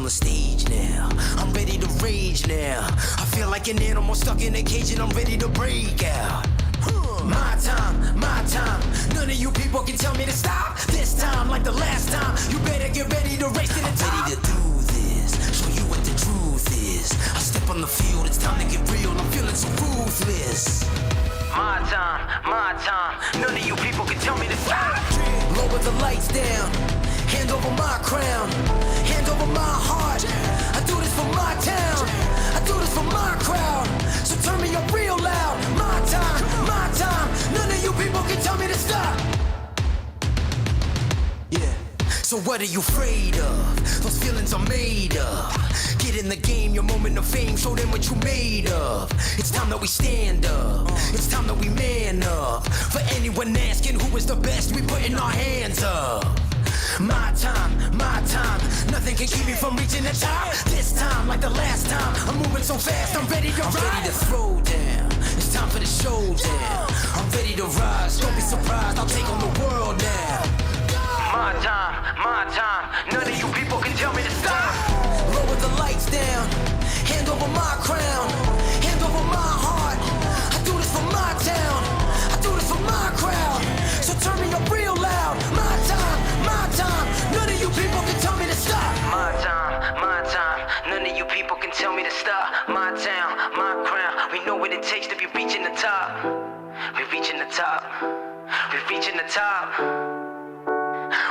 the stage now. I'm ready to rage now. I feel like an animal stuck in a cage and I'm ready to break out. My time, none of you people can tell me to stop. This time, like the last time, you better get ready to race to the top. I'm ready to do this, show you what the truth is. I step on the field, it's time to get real, I'm feeling so ruthless. My time, none of you people can tell me to stop. Lower the lights down, hand over my crown, hand over my heart. I do this for my town, I do this for my crowd. So turn me up real loud. My time, none of you people can tell me to stop. Yeah. So what are you afraid of? Those feelings are made up. Get in the game, your moment of fame, show them what you made of. It's time that we stand up, it's time that we man up. For anyone asking who is the best, we putting our hands up. My time, nothing can keep me from reaching the top. This time, like the last time, I'm moving so fast, I'm ready to ride. I'm ready to throw down, it's time for the showdown. I'm ready to rise, don't be surprised, I'll take on the world now. My time, none of you people can tell me to stop. Lower the lights down, hand over my crown, hand over my heart. I do this for my town, I do this for my crowd. So turn me up real loud. My time, none of you people can tell me to stop. My time, none of you people can tell me to stop. My town, my crown, we know what it takes to be reaching the top. We're reaching the top, we're reaching the top.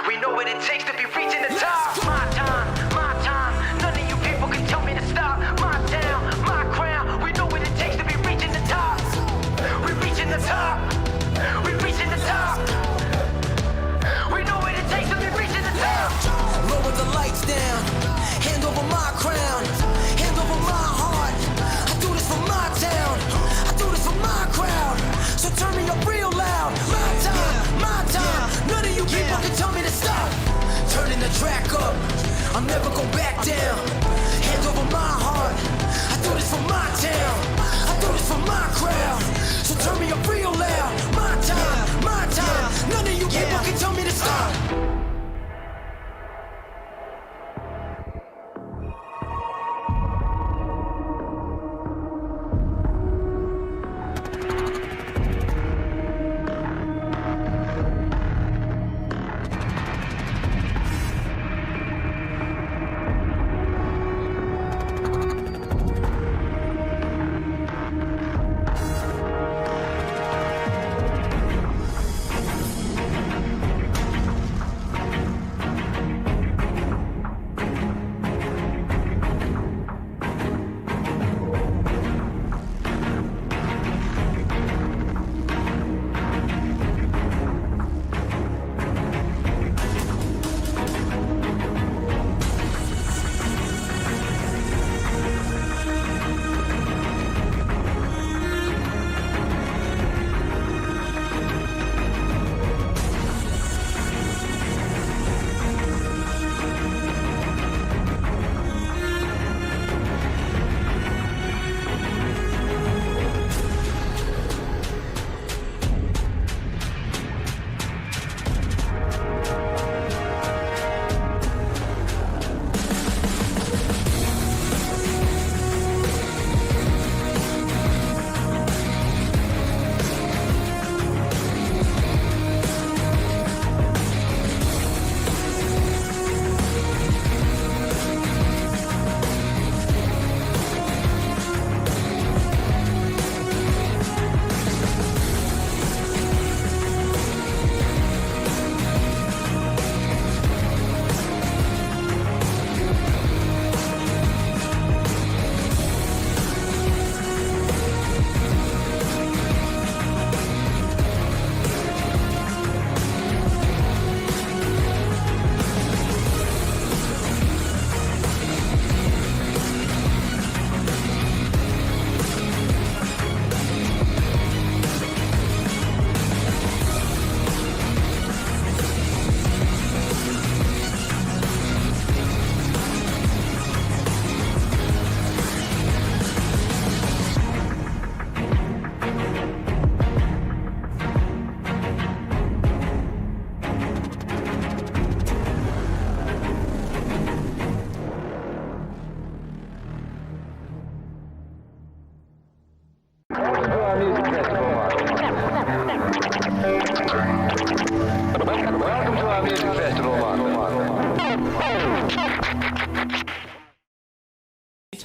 We know what it takes to be reaching the top. My time, none of you people can tell me to stop. My town, my crown, we know what it takes to be reaching the top. We're reaching the top, we're reaching the top. We know what it takes to be reaching the top. Lower the lights down, hand over my crown, hand over my heart. I do this for my town, I do this for my crowd. So turn me up real loud. My time, none of you people can tell me to stop. Turning the track up, I'm never going back down. Hand over my heart, I do this for my town, I do this for my crowd. So turn me up real loud. My time, none of you people can tell me to stop.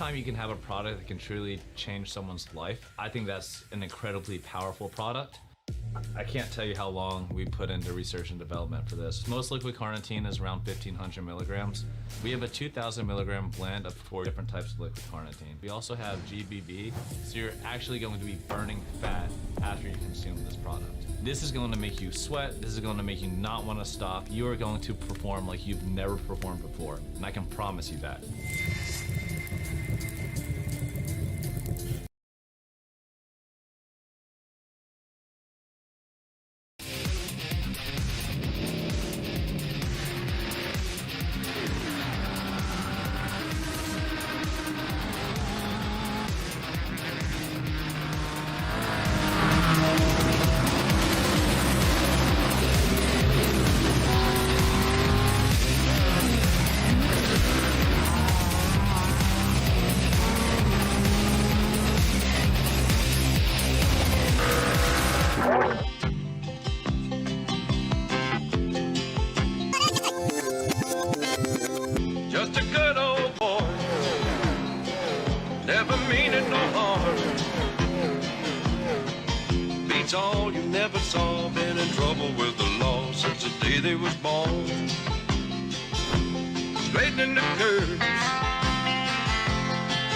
anytime you can have a product that can truly change someone's life, I think that's an incredibly powerful product. I can't tell you how long we put into research and development for this. Most liquid carnitine is around 1,500 milligrams. We have a 2,000 milligram blend of 4 different types of liquid carnitine. We also have GBB, so you're actually going to be burning fat after you consume this product. This is going to make you sweat. This is going to make you not want to stop. You are going to perform like you've never performed before, and I can promise you that. Just a good old boy, never meaning no harm. Beats all you never saw, been in trouble with the law since the day they was born. Straightening the curves,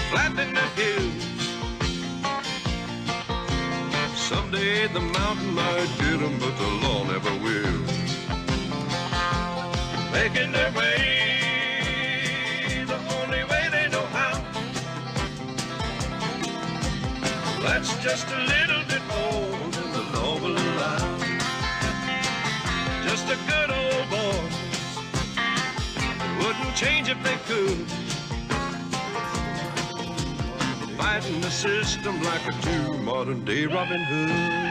flattening the hills. Someday the mountain might get 'em, but the law never will. Making their way the only way they know how. That's just a little bit more than the law will allow. Just a good old boy, wouldn't change if they could. Fighting the system like a true modern day Robin Hood.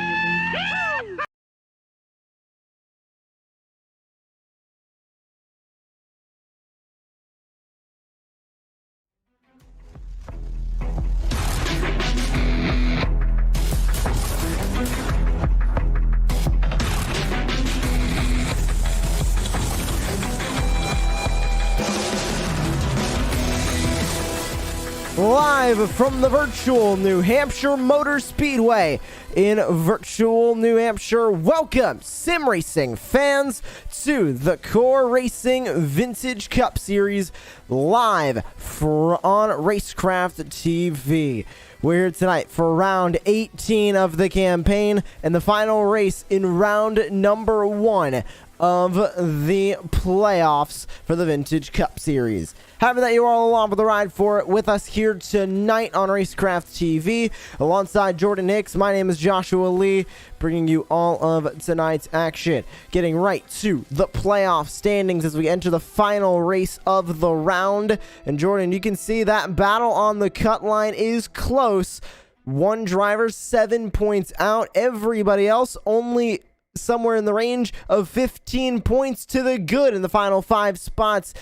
Live from the virtual New Hampshire Motor Speedway in virtual New Hampshire. Welcome, sim racing fans, to the Core Racing Vintage Cup Series live on Racecraft TV. We're here tonight for round 18 of the campaign and the final race in round number 1 of the playoffs for the Vintage Cup Series. Happy that you're all along for the ride for it with us here tonight on Racecraft TV. Alongside Jordan Hicks, my name is Joshua Lee, bringing you all of tonight's action. Getting right to the playoff standings as we enter the final race of the round. And Jordan, you can see that battle on the cut line is close. One driver 7 points out. Everybody else only somewhere in the range of 15 points to the good in the final 5 spots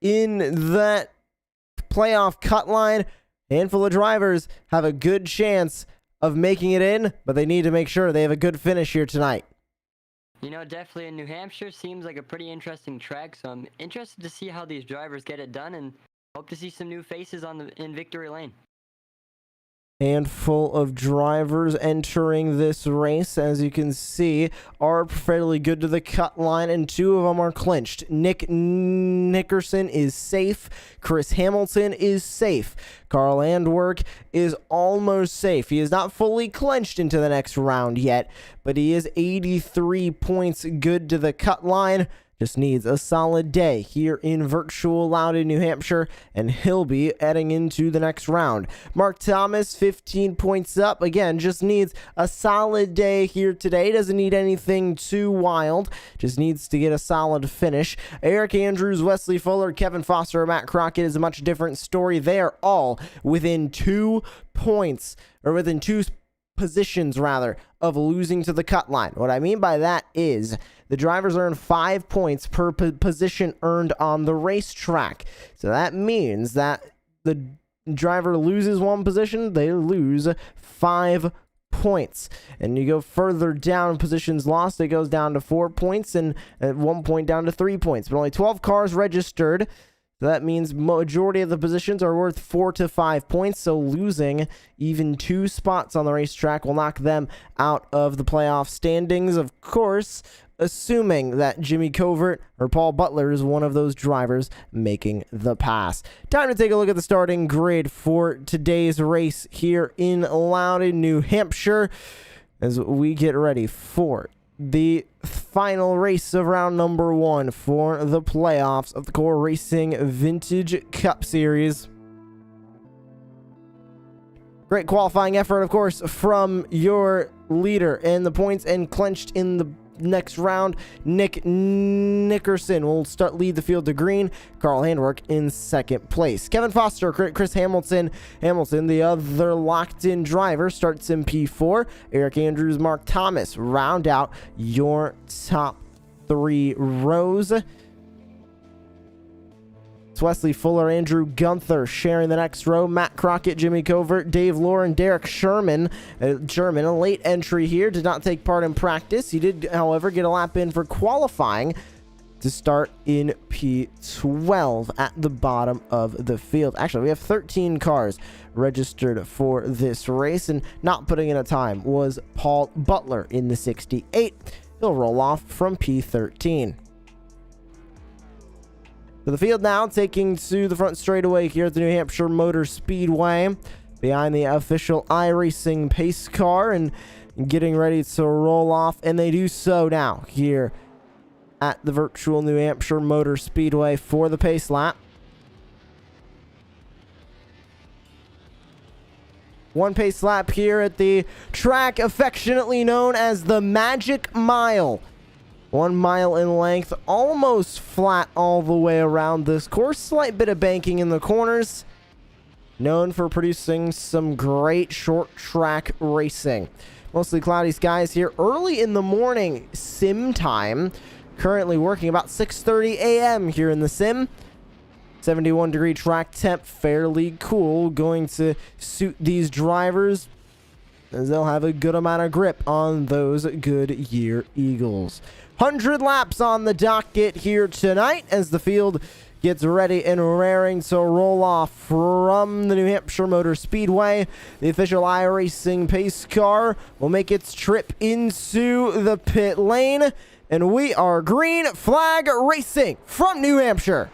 in that playoff cut line. A handful of drivers have a good chance of making it in, but they need to make sure they have a good finish here tonight. You know, definitely in New Hampshire seems like a pretty interesting track, so I'm interested to see how these drivers get it done and hope to see some new faces in victory lane. Handful of drivers entering this race, as you can see, are fairly good to the cut line, and 2 of them are clinched. Nick Nickerson is safe. Chris Hamilton is safe. Carl Andwerk is almost safe. He is not fully clinched into the next round yet, but he is 83 points good to the cut line. Just needs a solid day here in virtual Loudon, New Hampshire, and he'll be heading into the next round. Mark Thomas, 15 points up. Again, just needs a solid day here today. Doesn't need anything too wild. Just needs to get a solid finish. Eric Andrews, Wesley Fuller, Kevin Foster, and Matt Crockett is a much different story. They are all within 2 points, or within 2 positions rather, of losing to the cut line. What I mean by that is the drivers earn 5 points per position earned on the racetrack. So that means that the driver loses 1 position, they lose 5 points. And you go further down, positions lost, it goes down to 4 points, and at 1 point down to 3 points. But only 12 cars registered. So that means majority of the positions are worth 4 to 5 points. So losing even 2 spots on the racetrack will knock them out of the playoff standings. Of course, assuming that Jimmy Covert or Paul Butler is one of those drivers making the pass. Time to take a look at the starting grid for today's race here in Loudon, New Hampshire, as we get ready for the final race of round number 1 for the playoffs of the Core Racing Vintage Cup Series. Great qualifying effort, of course, from your leader, and the points and clinched in the next round. Nick Nickerson will lead the field to green. Carl Handwerk in second place. Kevin Foster, Chris Hamilton, the other locked-in driver, starts in P4. Eric Andrews, Mark Thomas round out your top 3 rows. It's Wesley Fuller, Andrew Gunther sharing the next row. Matt Crockett, Jimmy Covert, Dave Lauren, Derek Sherman. Sherman, a late entry here, did not take part in practice. He did, however, get a lap in for qualifying to start in P12 at the bottom of the field. Actually, we have 13 cars registered for this race, and not putting in a time was Paul Butler in the 68. He'll roll off from P13. To the field now, taking to the front straightaway here at the New Hampshire Motor Speedway, behind the official iRacing pace car, and getting ready to roll off, and they do so now here at the virtual New Hampshire Motor Speedway for the pace lap. One pace lap here at the track affectionately known as the Magic Mile. 1 mile in length, almost flat all the way around this course. Slight bit of banking in the corners. Known for producing some great short track racing. Mostly cloudy skies here early in the morning sim time. Currently working about 6:30 a.m. here in the sim. 71 degree track temp, fairly cool. Going to suit these drivers, as they'll have a good amount of grip on those Goodyear Eagles. 100 laps on the docket here tonight as the field gets ready and raring to roll off from the New Hampshire Motor Speedway. The official iRacing pace car will make its trip into the pit lane, and we are green flag racing from New Hampshire.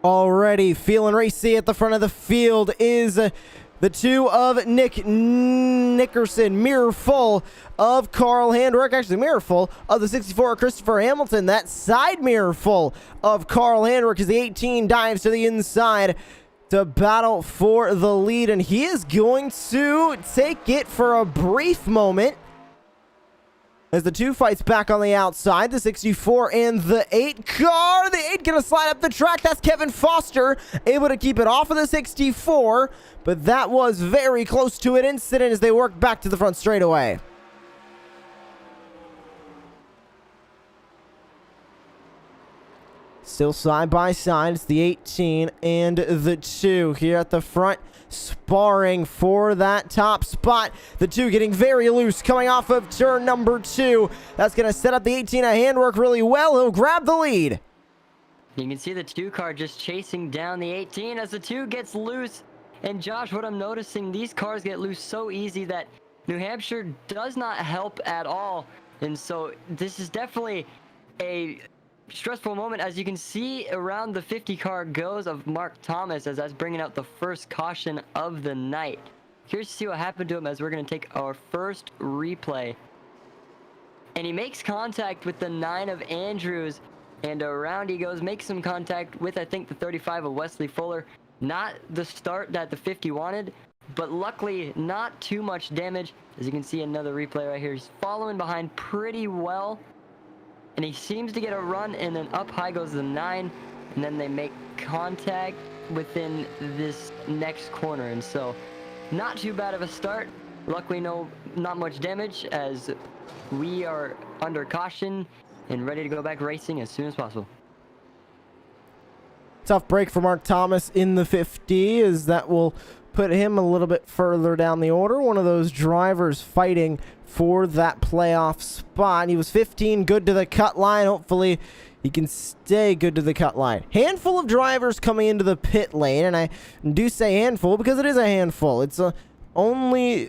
Already feeling racy at the front of the field is the 2 of Nick Nickerson. Mirror full of Carl Handwerk. Actually, mirror full of the 64 of Christopher Hamilton. That side mirror full of Carl Handwerk as the 18 dives to the inside to battle for the lead. And he is going to take it for a brief moment as the 2 fights back on the outside, the 64 and the 8 car. The 8 gonna slide up the track. That's Kevin Foster, able to keep it off of the 64, but that was very close to an incident as they work back to the front straightaway. Still side by side, it's the 18 and the 2 here at the front, sparring for that top spot. The 2 getting very loose coming off of turn number 2. That's going to set up the 18 of Handwerk really well. He'll grab the lead. You can see the 2 car just chasing down the 18 as the 2 gets loose. And Josh, what I'm noticing, these cars get loose so easy that New Hampshire does not help at all. And so this is definitely a stressful moment, as you can see around the 50 car goes of Mark Thomas, as that's bringing out the first caution of the night. Curious to see what happened to him, as we're going to take our first replay. And he makes contact with the 9 of Andrews, and around he goes, makes some contact with, I think, the 35 of Wesley Fuller. Not the start that the 50 wanted, but luckily not too much damage. As you can see, another replay right here. He's following behind pretty well, and he seems to get a run, and then up high goes the 9, and then they make contact within this next corner. And so not too bad of a start. Luckily not much damage, as we are under caution and ready to go back racing as soon as possible. Tough break for Mark Thomas in the 50, as that will put him a little bit further down the order. One of those drivers fighting for that playoff spot. He was 15, good to the cut line. Hopefully he can stay good to the cut line. Handful of drivers coming into the pit lane, and I do say handful because it is a handful. It's only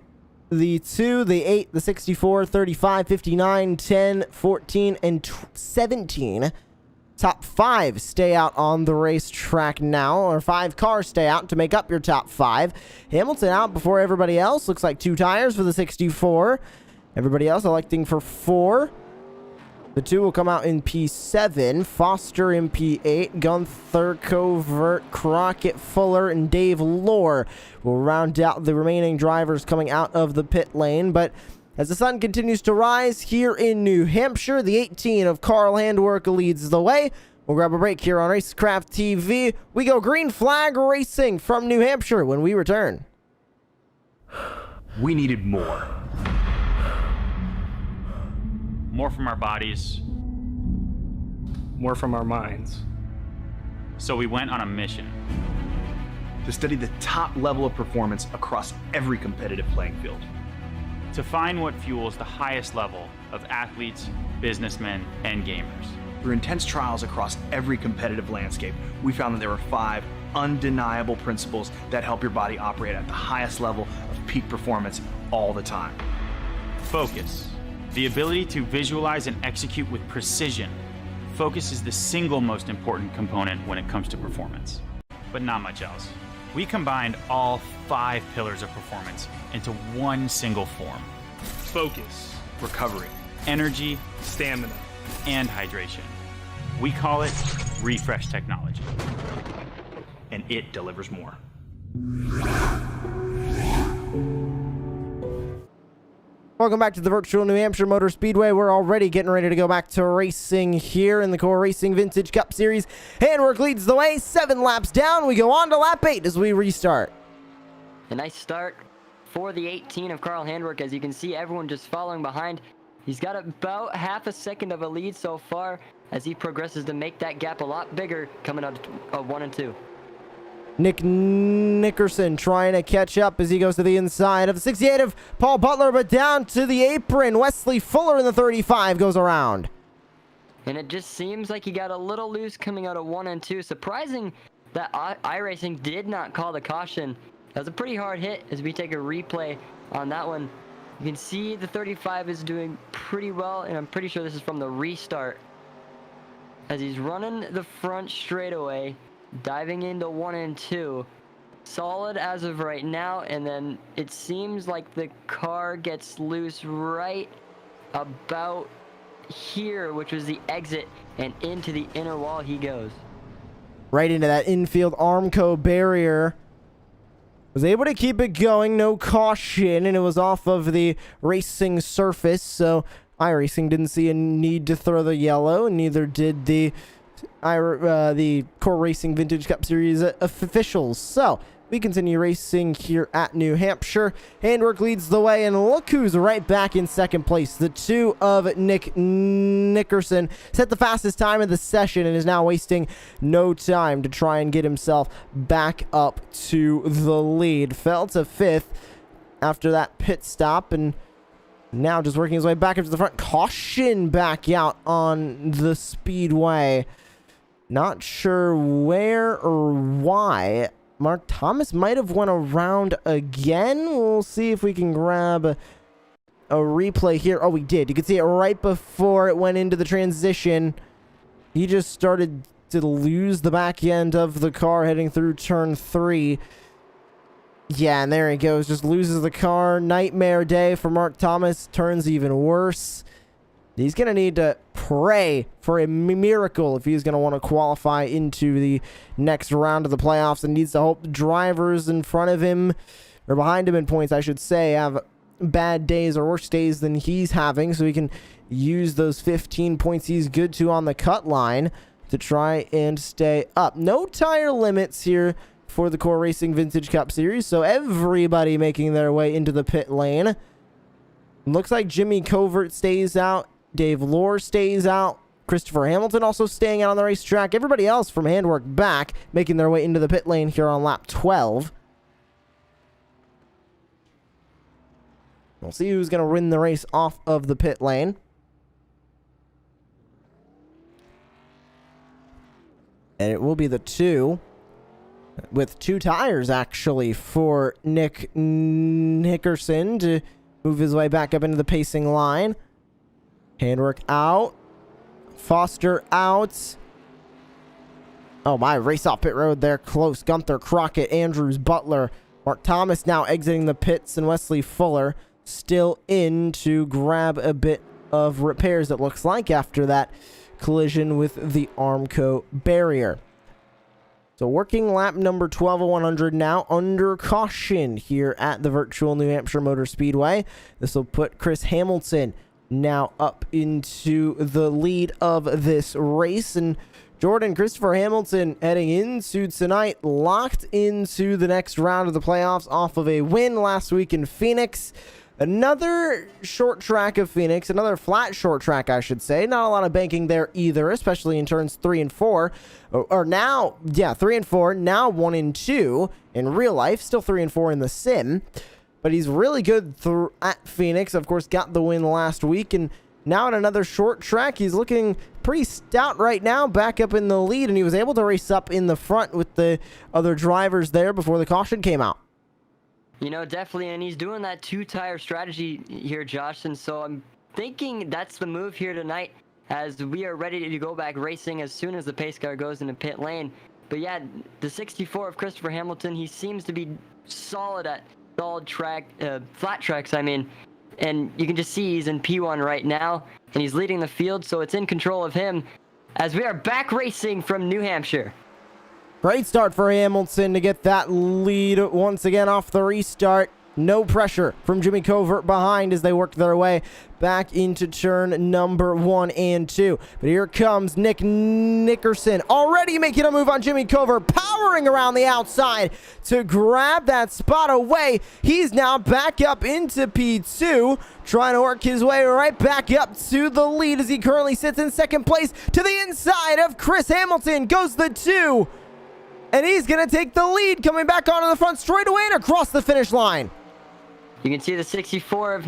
the 2, the 8, the 64, 35, 59, 10, 14, and 17. Top 5 stay out on the racetrack now, or 5 cars stay out to make up your top 5. Hamilton out before everybody else. Looks like 2 tires for the 64. Everybody else electing for 4. The 2 will come out in P7. Foster in P8. Gunther, Covert, Crockett, Fuller, and Dave Lohr will round out the remaining drivers coming out of the pit lane. But as the sun continues to rise here in New Hampshire, the 18 of Carl Handwerk leads the way. We'll grab a break here on Racecraft TV. We go green flag racing from New Hampshire when we return. We needed more. More from our bodies. More from our minds. So we went on a mission. To study the top level of performance across every competitive playing field. To find what fuels the highest level of athletes, businessmen, and gamers. Through intense trials across every competitive landscape, we found that there were 5 undeniable principles that help your body operate at the highest level of peak performance all the time. Focus. The ability to visualize and execute with precision. Focus is the single most important component when it comes to performance, but not much else. We combined all 5 pillars of performance into one single form. Focus, Recovery, Energy, stamina. and hydration. We call it Refresh Technology. and it delivers more. Welcome back to the virtual New Hampshire Motor Speedway. We're already getting ready to go back to racing here in the Core Racing Vintage Cup Series. Handwork leads the way, 7 laps down. We go on to lap 8 as we restart. A nice start for the 18 of Carl Handwerk. As you can see, everyone just following behind. He's got about half a second of a lead so far as he progresses to make that gap a lot bigger coming out of 1 and 2. Nick Nickerson trying to catch up as he goes to the inside of the 68 of Paul Butler, but down to the apron. Wesley Fuller in the 35 goes around. And it just seems like he got a little loose coming out of 1 and 2. Surprising that iRacing did not call the caution. That was a pretty hard hit as we take a replay on that one. You can see the 35 is doing pretty well, and I'm pretty sure this is from the restart. As he's running the front straightaway, diving into 1 and 2. Solid as of right now, and then it seems like the car gets loose right about here, which was the exit, and into the inner wall he goes. Right into that infield Armco barrier. Was able to keep it going, no caution, and it was off of the racing surface, so iRacing didn't see a need to throw the yellow, and neither did the Core Racing Vintage Cup Series officials. So we continue racing here at New Hampshire. Handwork leads the way, and look who's right back in second place. The 2 of Nick Nickerson set the fastest time of the session and is now wasting no time to try and get himself back up to the lead. Fell to 5th after that pit stop, and now just working his way back up to the front. Caution back out on the speedway. Not sure where or why. Mark Thomas might have went around again. We'll see if we can grab a replay here. Oh, we did. You can see it right before it went into the transition. he just started to lose the back end of the car heading through turn 3. Yeah, and there he goes. Just loses the car. Nightmare day for Mark Thomas. Turns even worse. He's going to need to pray for a miracle if he's going to want to qualify into the next round of the playoffs, and needs to hope the drivers in front of him, or behind him in points, I should say, have bad days or worse days than he's having, so he can use those 15 points he's good to on the cut line to try and stay up. No tire limits here for the Core Racing Vintage Cup Series, so everybody making their way into the pit lane. Looks like Jimmy Covert stays out. Dave Lohr stays out. Christopher Hamilton also staying out on the racetrack. Everybody else from Handwork back, making their way into the pit lane here on lap 12. We'll see who's going to win the race off of the pit lane. And it will be the 2. With 2 tires, actually, for Nick Nickerson to move his way back up into the pacing line. Handwork out. Foster out. Oh my, race off pit road there. Close. Gunther, Crockett, Andrews, Butler. Mark Thomas now exiting the pits, and Wesley Fuller still in to grab a bit of repairs, it looks like, after that collision with the Armco barrier. So working lap number 12 of 100 now under caution here at the virtual New Hampshire Motor Speedway. This will put Chris Hamilton now up into the lead of this race, and Christopher Hamilton heading into tonight locked into the next round of the playoffs off of a win last week in Phoenix. Another short track of Phoenix, another flat short track, I should say. Not a lot of banking there either, especially in turns 3 and 4. Or now, yeah, 3 and 4, now 1 and 2 in real life, still 3 and 4 in the sim. But he's really good at Phoenix. Of course, got the win last week, and now in another short track, he's looking pretty stout right now, back up in the lead, and he was able to race up in the front with the other drivers there before the caution came out. You know, definitely, and he's doing that 2-tire strategy here, Josh, and so I'm thinking that's the move here tonight, as we are ready to go back racing as soon as the pace car goes into pit lane. But yeah, the 64 of Christopher Hamilton, he seems to be solid at solid track, flat tracks, I mean, and you can just see he's in P1 right now, and he's leading the field, so it's in control of him as we are back racing from New Hampshire. Great start for Hamilton to get that lead once again off the restart. No pressure from Jimmy Covert behind as they work their way back into turn number 1 and 2. But here comes Nick Nickerson, already making a move on Jimmy Covert, powering around the outside to grab that spot away. He's now back up into P2, trying to work his way right back up to the lead as he currently sits in second place. To the inside of Chris Hamilton goes the 2. And he's going to take the lead, coming back onto the front straightaway and across the finish line. You can see the 64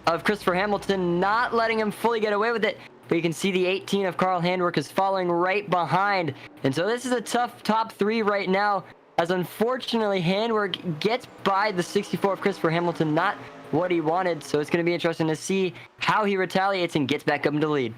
of Christopher Hamilton not letting him fully get away with it. But you can see the 18 of Carl Handwork is following right behind. And so this is a tough top 3 right now, as unfortunately Handwork gets by the 64 of Christopher Hamilton, not what he wanted. So it's going to be interesting to see how he retaliates and gets back up into the lead.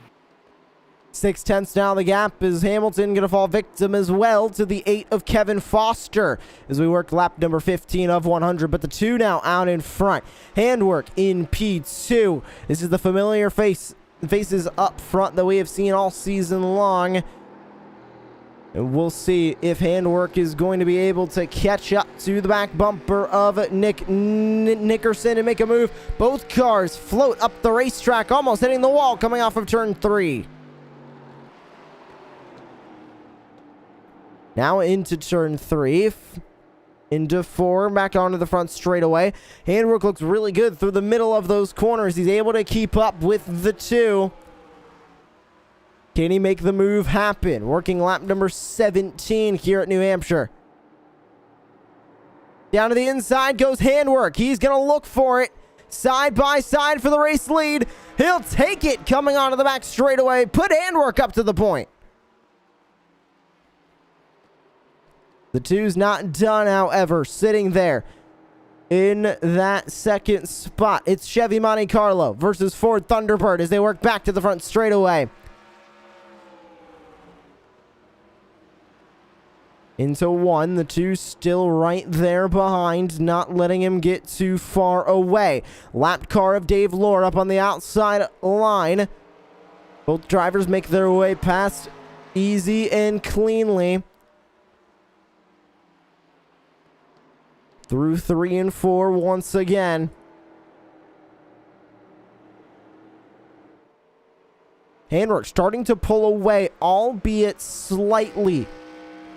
6/10 now the gap, is Hamilton going to fall victim as well to the 8 of Kevin Foster as we work lap number 15 of 100, but the 2 now out in front. Handwork in P2. This is the familiar faces up front that we have seen all season long. And we'll see if Handwork is going to be able to catch up to the back bumper of Nick Nickerson and make a move. Both cars float up the racetrack, almost hitting the wall coming off of turn 3. Now into turn 3, into 4, back onto the front straightaway. Handwork looks really good through the middle of those corners. He's able to keep up with the 2. Can he make the move happen? Working lap number 17 here at New Hampshire. Down to the inside goes Handwork. He's going to look for it. Side by side for the race lead. He'll take it coming onto the back straightaway. Put Handwork up to the point. The 2's not done, however, sitting there in that second spot. It's Chevy Monte Carlo versus Ford Thunderbird as they work back to the front straightaway. into 1. The 2 still right there behind, not letting him get too far away. Lapped car of Dave Lord up on the outside line. Both drivers make their way past easy and cleanly. Through 3 and 4 once again. Handwork starting to pull away, albeit slightly,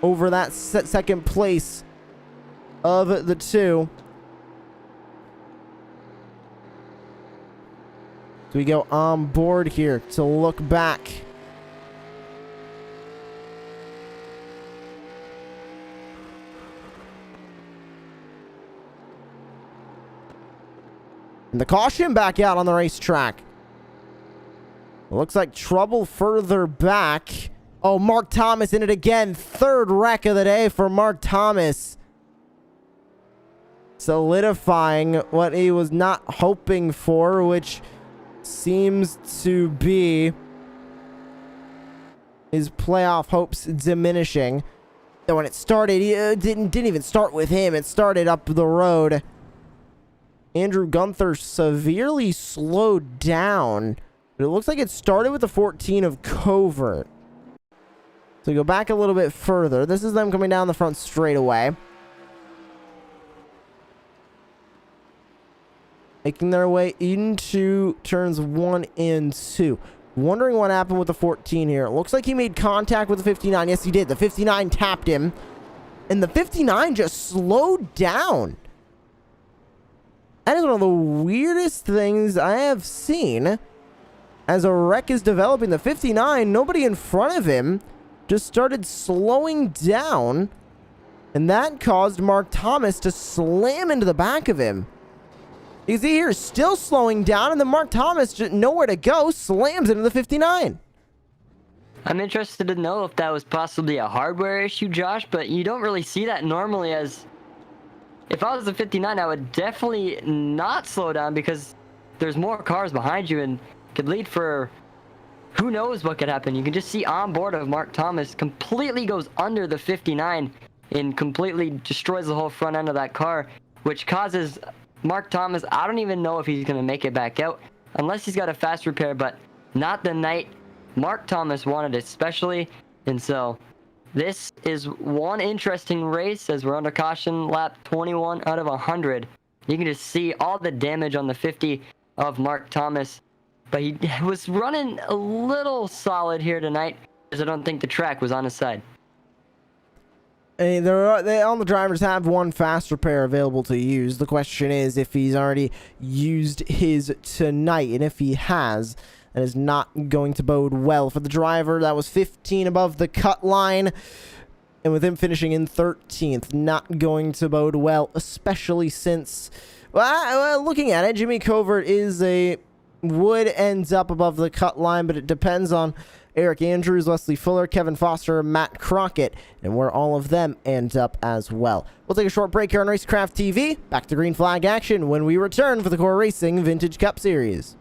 over that second place of the 2. So we go on board here to look back. And the caution back out on the racetrack. Looks like trouble further back. Oh, Mark Thomas in it again. 3rd wreck of the day for Mark Thomas. Solidifying what he was not hoping for, which seems to be his playoff hopes diminishing. So when it started, it didn't even start with him. It started up the road. Andrew Gunther severely slowed down. But it looks like it started with the 14 of Covert. So go back a little bit further. This is them coming down the front straightaway. Making their way into turns 1 and 2. Wondering what happened with the 14 here. It looks like he made contact with the 59. Yes, he did. The 59 tapped him. And the 59 just slowed down. That is one of the weirdest things I have seen. As a wreck is developing, the 59, nobody in front of him, just started slowing down. And that caused Mark Thomas to slam into the back of him. You can see here, still slowing down, and then Mark Thomas, just nowhere to go, slams into the 59. I'm interested to know if that was possibly a hardware issue, Josh, but you don't really see that normally. As if I was the 59, I would definitely not slow down because there's more cars behind you and could lead for who knows what could happen. You can just see on board of Mark Thomas completely goes under the 59 and completely destroys the whole front end of that car, which causes Mark Thomas, I don't even know if he's going to make it back out unless he's got a fast repair, but not the night Mark Thomas wanted it especially. And so this is one interesting race as we're under caution, lap 21 out of 100. You can just see all the damage on the 50 of Mark Thomas. But he was running a little solid here tonight, because I don't think the track was on his side. All the drivers have one fast repair available to use. The question is if he's already used his tonight. And if he has, that is not going to bode well for the driver. That was 15 above the cut line. And with him finishing in 13th, not going to bode well, especially since, well, looking at it, Jimmy Covert would ends up above the cut line, but it depends on Eric Andrews, Leslie Fuller, Kevin Foster, Matt Crockett, and where all of them end up as well. We'll take a short break here on Racecraft TV. Back to green flag action when we return for the Core Racing Vintage Cup Series.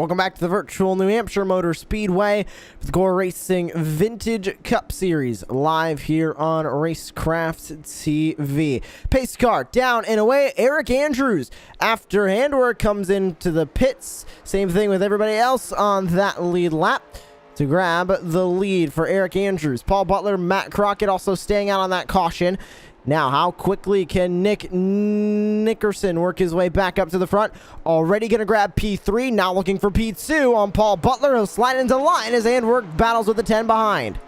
Welcome back to the virtual New Hampshire Motor Speedway for the Core Racing Vintage Cup Series live here on Racecraft TV. Pace car down and away. Eric Andrews, after handwork, comes into the pits. Same thing with everybody else on that lead lap to grab the lead for Eric Andrews. Paul Butler, Matt Crockett also staying out on that caution. Now, how quickly can Nick Nickerson work his way back up to the front? Already going to grab P3. Now looking for P2 on Paul Butler. He'll slide into line as handwork battles with the 10 behind.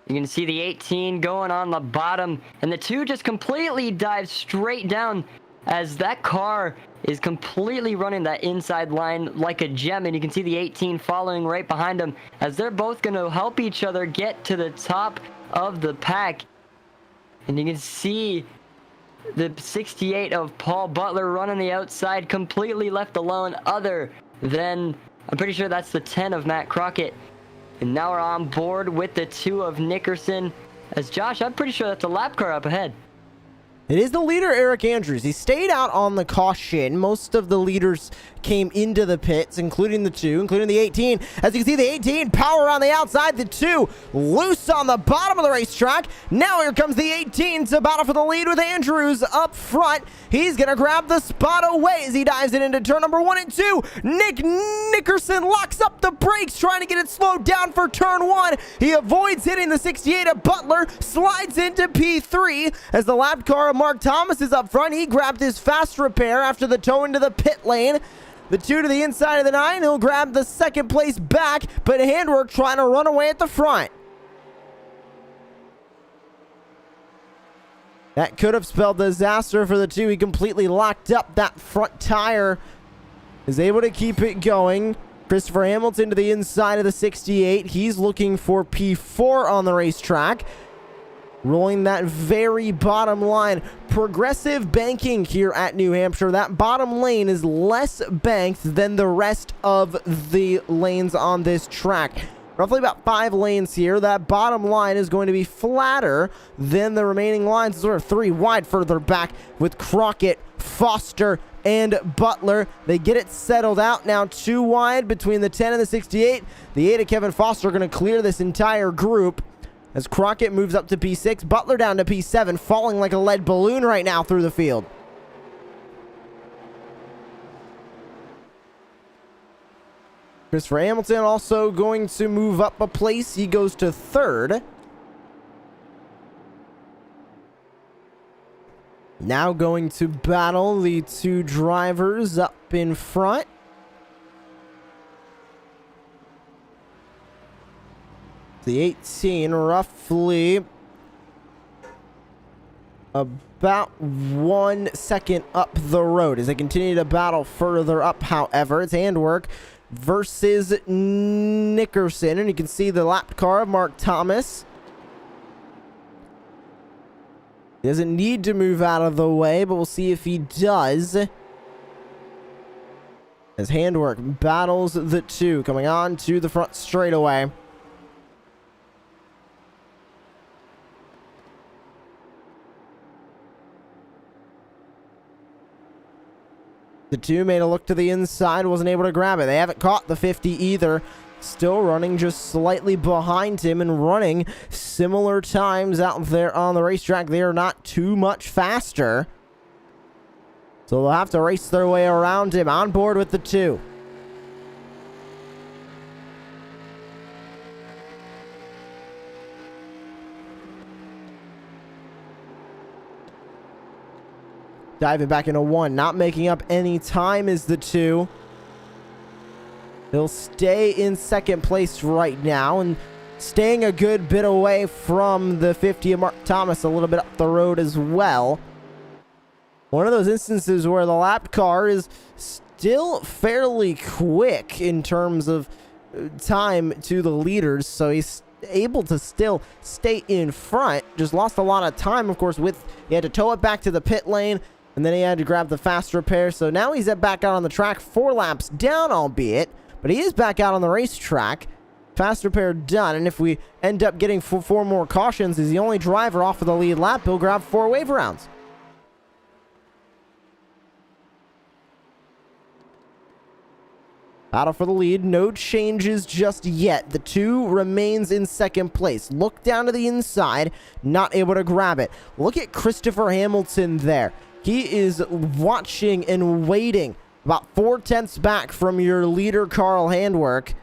You can see the 18 going on the bottom, and the 2 just completely dives straight down as that car is completely running that inside line like a gem, and you can see the 18 following right behind them as they're both going to help each other get to the top of the pack. And you can see the 68 of Paul Butler running the outside, completely left alone, other than, I'm pretty sure that's the 10 of Matt Crockett. And now we're on board with the 2 of Nickerson. As Josh, I'm pretty sure that's a lap car up ahead. It is the leader, Eric Andrews. He stayed out on the caution. Most of the leaders came into the pits, including the 2, including the 18. As you can see, the 18 power on the outside, the 2 loose on the bottom of the racetrack. Now here comes the 18 to battle for the lead with Andrews up front. He's going to grab the spot away as he dives it into turn number 1 and 2. Nick Nickerson locks up the brakes, trying to get it slowed down for turn 1. He avoids hitting the 68 of Butler, slides into P3 as the lap car of Mark Thomas is up front. He grabbed his fast repair after the tow into the pit lane. The 2 to the inside of the 9. He'll grab the second place back, but handwork trying to run away at the front. That could have spelled disaster for the 2. He completely locked up that front tire. Is able to keep it going. Christopher Hamilton to the inside of the 68. He's looking for P4 on the racetrack. Rolling that very bottom line. Progressive banking here at New Hampshire. That bottom lane is less banked than the rest of the lanes on this track. Roughly about 5 lanes here. That bottom line is going to be flatter than the remaining lines. Sort of 3 wide further back with Crockett, Foster, and Butler. They get it settled out now 2 wide between the 10 and the 68. The 8 of Kevin Foster are going to clear this entire group as Crockett moves up to P6. Butler down to P7, falling like a lead balloon right now through the field. Christopher Hamilton also going to move up a place. He goes to 3rd. Now going to battle the 2 drivers up in front. The 18 roughly about 1 second up the road as they continue to battle further up. However, it's handwork versus Nickerson, and you can see the lap car of Mark Thomas. He doesn't need to move out of the way, but we'll see if he does. As handwork battles the 2 coming on to the front straightaway. The 2 made a look to the inside, wasn't able to grab it. They haven't caught the 50 either. Still running just slightly behind him and running similar times out there on the racetrack. They are not too much faster. So they'll have to race their way around him. On board with the 2. Diving back into 1, not making up any time is the 2. He'll stay in 2nd place right now and staying a good bit away from the 50 of Mark Thomas, a little bit up the road as well. One of those instances where the lap car is still fairly quick in terms of time to the leaders, so he's able to still stay in front. Just lost a lot of time, of course, with he had to tow it back to the pit lane. And then he had to grab the fast repair. So now he's back out on the track. 4 laps down, albeit. But he is back out on the racetrack. Fast repair done. And if we end up getting 4 more cautions, he's the only driver off of the lead lap. He'll grab 4 wave rounds. Battle for the lead. No changes just yet. The 2 remains in second place. Look down to the inside. Not able to grab it. Look at Christopher Hamilton there. He is watching and waiting. About 4/10 back from your leader, Carl Handwerk.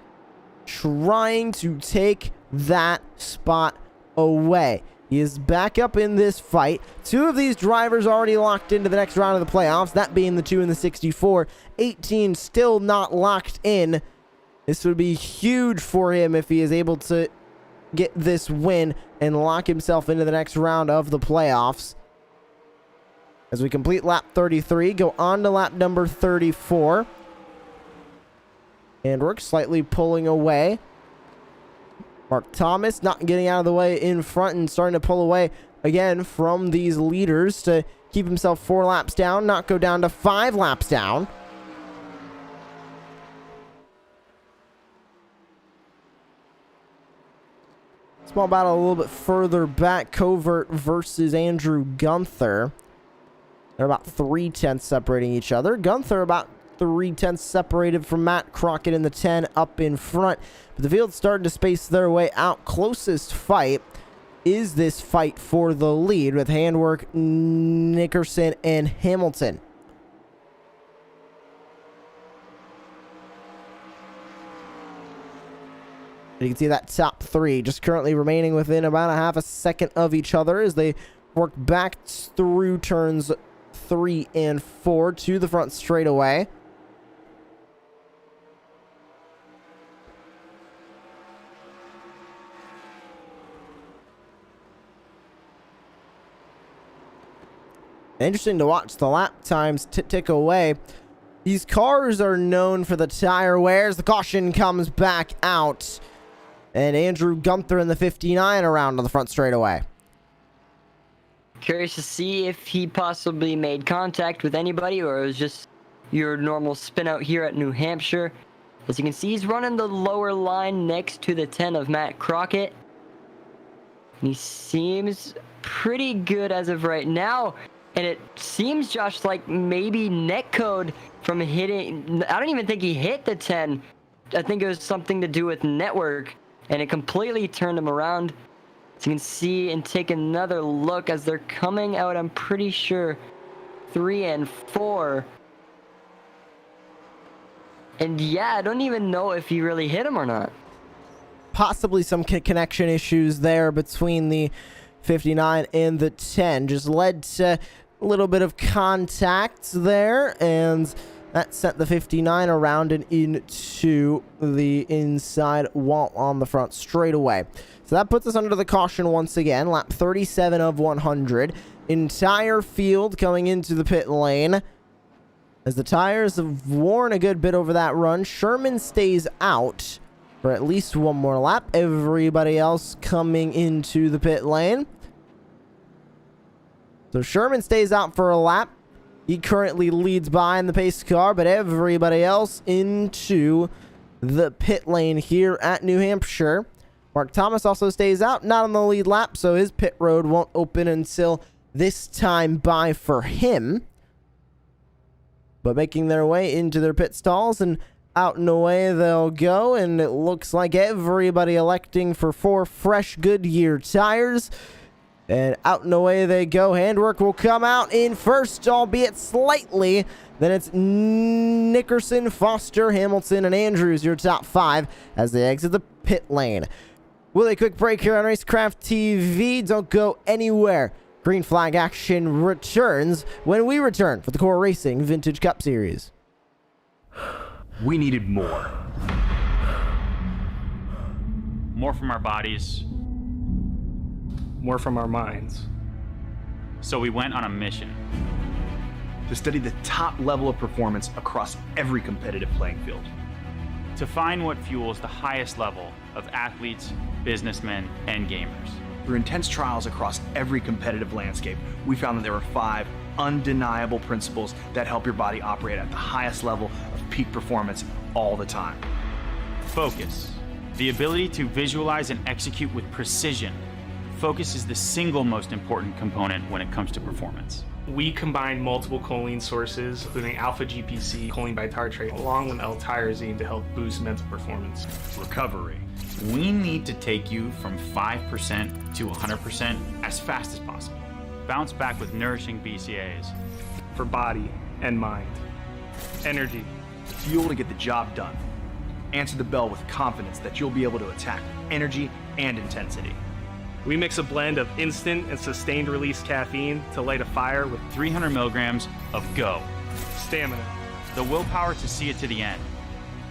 Trying to take that spot away. He is back up in this fight. 2 of these drivers already locked into the next round of the playoffs, that being the 2 in the 64. 18 still not locked in. This would be huge for him if he is able to get this win and lock himself into the next round of the playoffs. As we complete lap 33, go on to lap number 34. And we're slightly pulling away. Mark Thomas not getting out of the way in front and starting to pull away again from these leaders to keep himself 4 laps down, not go down to 5 laps down. Small battle a little bit further back. Covert versus Andrew Gunther. They're about 3/10 separating each other. Gunther about 3/10 separated from Matt Crockett in the 10 up in front. But the field's starting to space their way out. Closest fight is this fight for the lead with Handwerk, Nickerson, and Hamilton. You can see that top 3 just currently remaining within about a half a second of each other as they work back through turns 3 and 4 to the front straightaway. Interesting to watch the lap times tick away. These cars are known for the tire wears. The caution comes back out. And Andrew Gunther in the 59 around on the front straightaway. Curious to see if he possibly made contact with anybody or it was just your normal spin out here at New Hampshire. As you can see, he's running the lower line next to the 10 of Matt Crockett. And he seems pretty good as of right now. And it seems, Josh, like maybe netcode from hitting... I don't even think he hit the 10. I think it was something to do with network. And it completely turned him around. So you can see and take another look as they're coming out, I'm pretty sure, 3 and 4. And yeah, I don't even know if he really hit him or not. Possibly some connection issues there between the 59 and the 10. Just led to a little bit of contact there, and that sent the 59 around and into the inside wall on the front straightaway. So that puts us under the caution once again. Lap 37 of 100. Entire field coming into the pit lane. As the tires have worn a good bit over that run, Sherman stays out for at least one more lap. Everybody else coming into the pit lane. So Sherman stays out for a lap. He currently leads behind the pace car, but everybody else into the pit lane here at New Hampshire. Mark Thomas also stays out, not on the lead lap, so his pit road won't open until this time by for him. But making their way into their pit stalls and out and away they'll go, and it looks like everybody electing for 4 fresh Goodyear tires. And out and away they go. Handwerk will come out in first, albeit slightly. Then it's Nickerson, Foster, Hamilton, and Andrews, your top 5, as they exit the pit lane. We'll take a quick break here on Racecraft TV. Don't go anywhere. Green flag action returns when we return for the Core Racing Vintage Cup Series. We needed more. More from our bodies. More from our minds. So we went on a mission. To study the top level of performance across every competitive playing field. To find what fuels the highest level of athletes, businessmen, and gamers. Through intense trials across every competitive landscape, we found that there were 5 undeniable principles that help your body operate at the highest level of peak performance all the time. Focus. The ability to visualize and execute with precision. Focus is the single most important component when it comes to performance, We combine multiple choline sources, including alpha GPC, choline bitartrate, along with L-tyrosine to help boost mental performance. Recovery. We need to take you from 5% to 100% as fast as possible. Bounce back with nourishing BCAAs. For body and mind. Energy. Fuel to get the job done. Answer the bell with confidence that you'll be able to attack with energy and intensity. We mix a blend of instant and sustained release caffeine to light a fire with 300 milligrams of GO. stamina. The willpower to see it to the end.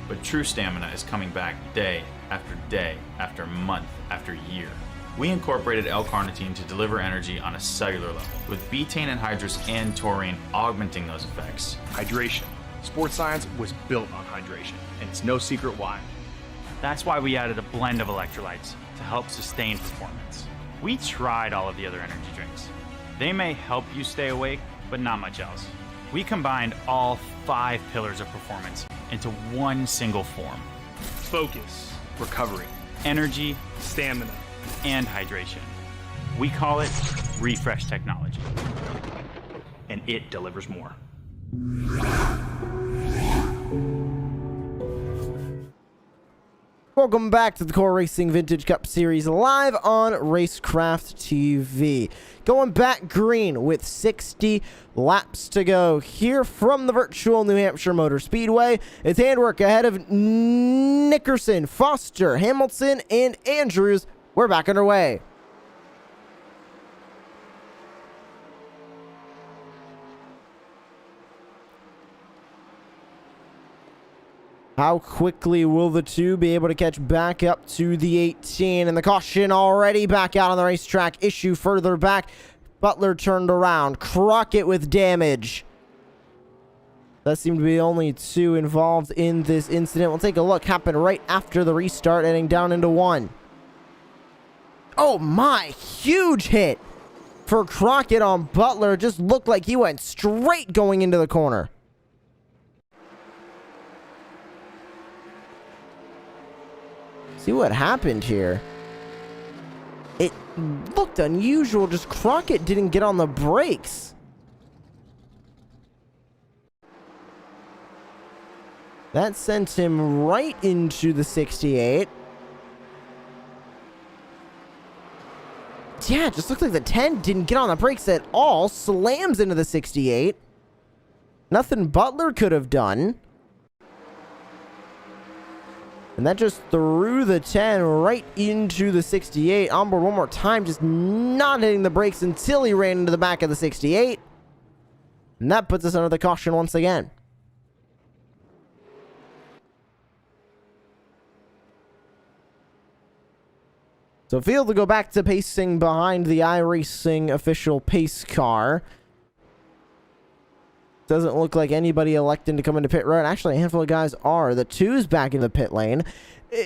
But true stamina is coming back day after month after year. We incorporated L-carnitine to deliver energy on a cellular level, with betaine anhydrous and taurine augmenting those effects. Hydration. Sports science was built on hydration, and it's no secret why. That's why we added a blend of electrolytes to help sustain performance. We tried all of the other energy drinks. They may help you stay awake, but not much else. We combined all 5 pillars of performance into one single form: Focus. Recovery. energy, Stamina. and hydration. We call it refresh technology. And it delivers more. Welcome back to the Core Racing Vintage Cup Series live on Racecraft TV. Going back green with 60 laps to go here from the virtual New Hampshire Motor Speedway. It's handwork ahead of Nickerson, Foster, Hamilton, and Andrews. We're back underway. How quickly will the two be able to catch back up to the 18? And the caution already back out on the racetrack. Issue further back. Butler turned around. Crockett with damage. That seemed to be only 2 involved in this incident. We'll take a look. Happened right after the restart, heading down into 1. Oh my, huge hit for Crockett on Butler. Just looked like he went straight going into the corner. See what happened here. It looked unusual. Just Crockett didn't get on the brakes. That sent him right into the 68. Yeah, it just looked like the 10 didn't get on the brakes at all. Slams into the 68. Nothing Butler could have done. And that just threw the 10 right into the 68. Onboard one more time, just not hitting the brakes until he ran into the back of the 68. And that puts us under the caution once again. So field to go back to pacing behind the iRacing official pace car. Doesn't look like anybody electing to come into pit road. Actually, a handful of guys are. The 2's back in the pit lane.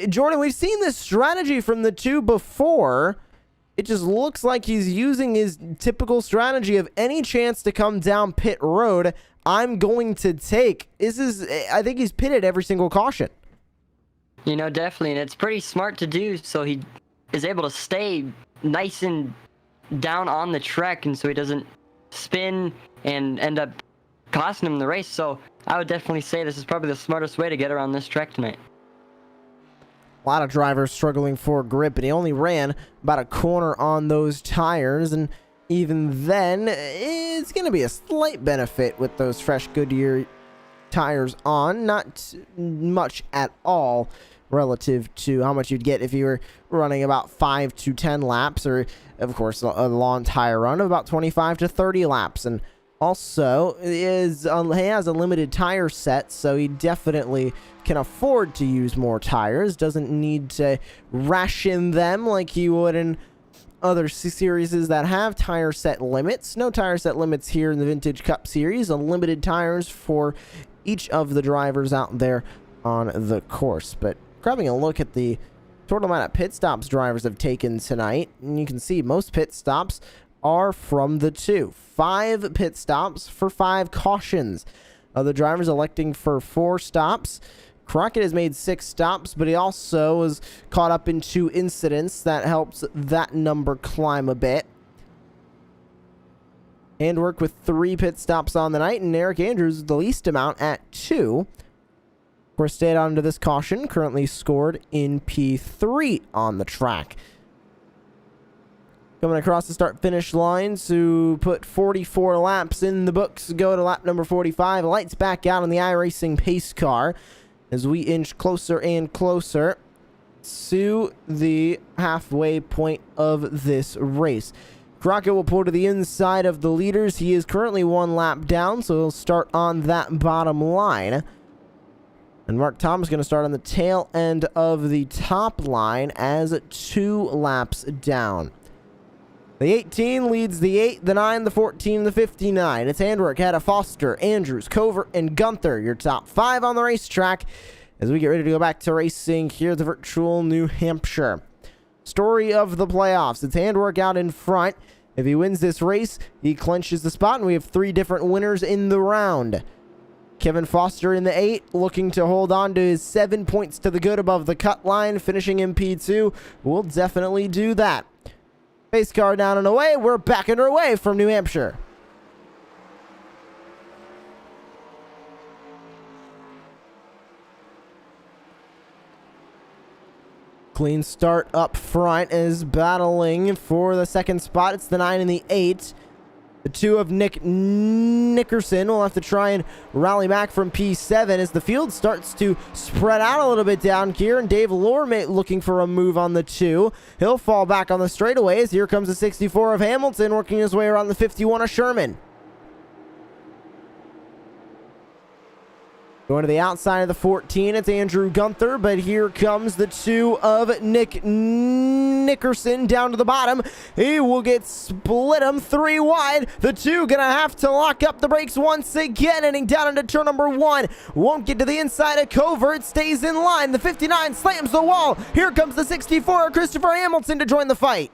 Jordan, we've seen this strategy from the 2 before. It just looks like he's using his typical strategy of any chance to come down pit road, I'm going to take. I think he's pitted every single caution. You know, definitely, and it's pretty smart to do, so he is able to stay nice and down on the track, and so he doesn't spin and end up costing him the race. So I would definitely say this is probably the smartest way to get around this track tonight. A lot of drivers struggling for grip, and he only ran about a corner on those tires, and even then, it's going to be a slight benefit with those fresh Goodyear tires on. Not much at all relative to how much you'd get if you were running about 5 to 10 laps, or, of course, a long tire run of about 25 to 30 laps. And also, he has a limited tire set, so he definitely can afford to use more tires. Doesn't need to ration them like you would in other series that have tire set limits. No tire set limits here in the Vintage Cup Series. Unlimited tires for each of the drivers out there on the course. But grabbing a look at the total amount of pit stops drivers have taken tonight, and you can see most pit stops are from the 2. 5 pit stops for 5 cautions. The drivers electing for 4 stops. Crockett has made 6 stops, but he also was caught up in 2 incidents. That helps that number climb a bit. Handwork with 3 pit stops on the night, and Eric Andrews the least amount at 2. Of course, stayed on to this caution, currently scored in P3 on the track. Coming across the start-finish line to put 44 laps in the books, go to lap number 45. Lights back out on the iRacing pace car as we inch closer and closer to the halfway point of this race. Crockett will pull to the inside of the leaders. He is currently 1 lap down, so he'll start on that bottom line. And Mark Thomas is going to start on the tail end of the top line as 2 laps down. The 18 leads the 8, the 9, the 14, the 59. It's Handwork, Hedda, Foster, Andrews, Covert, and Gunther, your top 5 on the racetrack as we get ready to go back to racing here at the virtual New Hampshire. Story of the playoffs. It's Handwork out in front. If he wins this race, he clinches the spot, and we have 3 different winners in the round. Kevin Foster in the 8, looking to hold on to his 7 points to the good above the cut line, finishing in P2. We'll definitely do that. Pace car down and away. We're back underway from New Hampshire. Clean start up front is battling for the second spot. It's the 9 and the 8. The 2 of Nick Nickerson will have to try and rally back from P7 as the field starts to spread out a little bit down here. And Dave Lorme looking for a move on the 2. He'll fall back on the straightaways. Here comes the 64 of Hamilton working his way around the 51 of Sherman. Going to the outside of the 14, it's Andrew Gunther, but here comes the 2 of Nick Nickerson down to the bottom. He will get split him 3 wide. The 2 gonna have to lock up the brakes once again, heading down into turn number 1. Won't get to the inside of Covert, stays in line. The 59 slams the wall. Here comes the 64 of Christopher Hamilton to join the fight.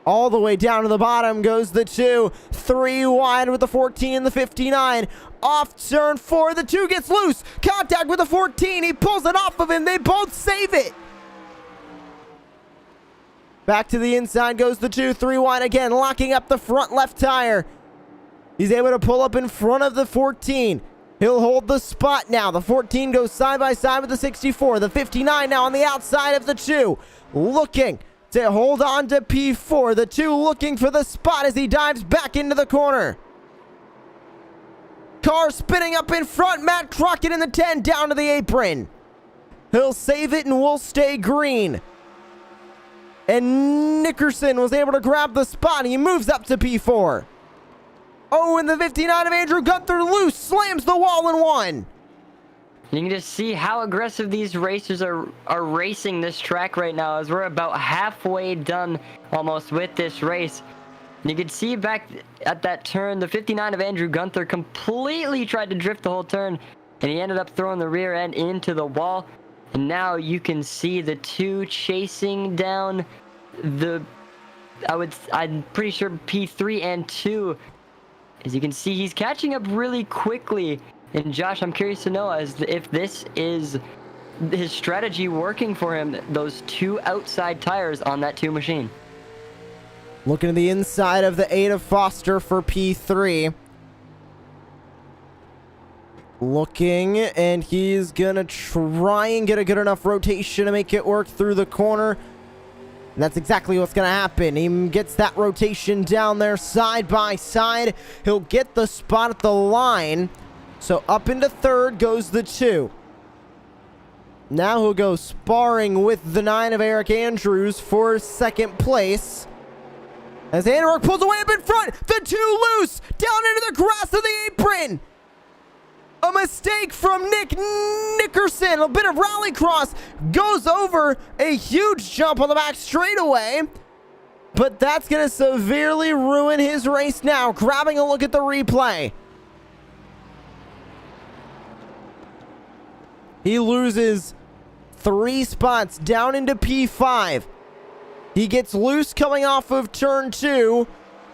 All the way down to the bottom goes the 2. 3 wide with the 14 and the 59. Off turn 4. The 2 gets loose. Contact with the 14. He pulls it off of him. They both save it. Back to the inside goes the 2. 3 wide again, locking up the front left tire. He's able to pull up in front of the 14. He'll hold the spot now. The 14 goes side by side with the 64. The 59 now on the outside of the 2. Looking to hold on to P4. The 2 looking for the spot as he dives back into the corner. Car spinning up in front. Matt Crockett in the 10 down to the apron. He'll save it and will stay green. And Nickerson was able to grab the spot. He moves up to P4. Oh, and the 59 of Andrew Gunther loose. Slams the wall in 1. You can just see how aggressive these racers are racing this track right now as we're about halfway done almost with this race. And you can see back at that turn, the 59 of Andrew Gunther completely tried to drift the whole turn, and he ended up throwing the rear end into the wall. And now you can see the 2 chasing down the, I'm pretty sure P3 and 2. As you can see, he's catching up really quickly. And Josh, I'm curious to know if this is his strategy working for him, those 2 outside tires on that 2 machine. Looking at the inside of the 8 of Foster for P3. Looking, and he's gonna try and get a good enough rotation to make it work through the corner. And that's exactly what's gonna happen. He gets that rotation down there side by side. He'll get the spot at the line. So up into 3rd goes the 2. Now he'll go sparring with the 9 of Eric Andrews for 2nd place. As Handwork pulls away up in front, the 2 loose, down into the grass of the apron. A mistake from Nick Nickerson. A bit of rallycross, goes over a huge jump on the back straightaway. But that's going to severely ruin his race now. Grabbing a look at the replay. He loses 3 spots down into P5. He gets loose coming off of turn 2.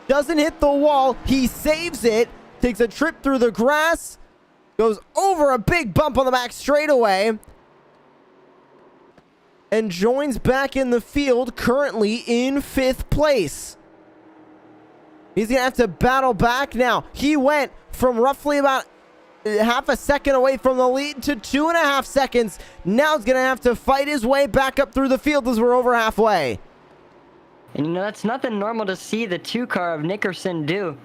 Doesn't hit the wall. He saves it. Takes a trip through the grass. Goes over a big bump on the back straightaway. And joins back in the field, currently in 5th place. He's going to have to battle back now. He went from roughly about half a second away from the lead to 2.5 seconds. Now he's going to have to fight his way back up through the field as we're over halfway. And you know, that's nothing normal to see the 2 car of Nickerson do.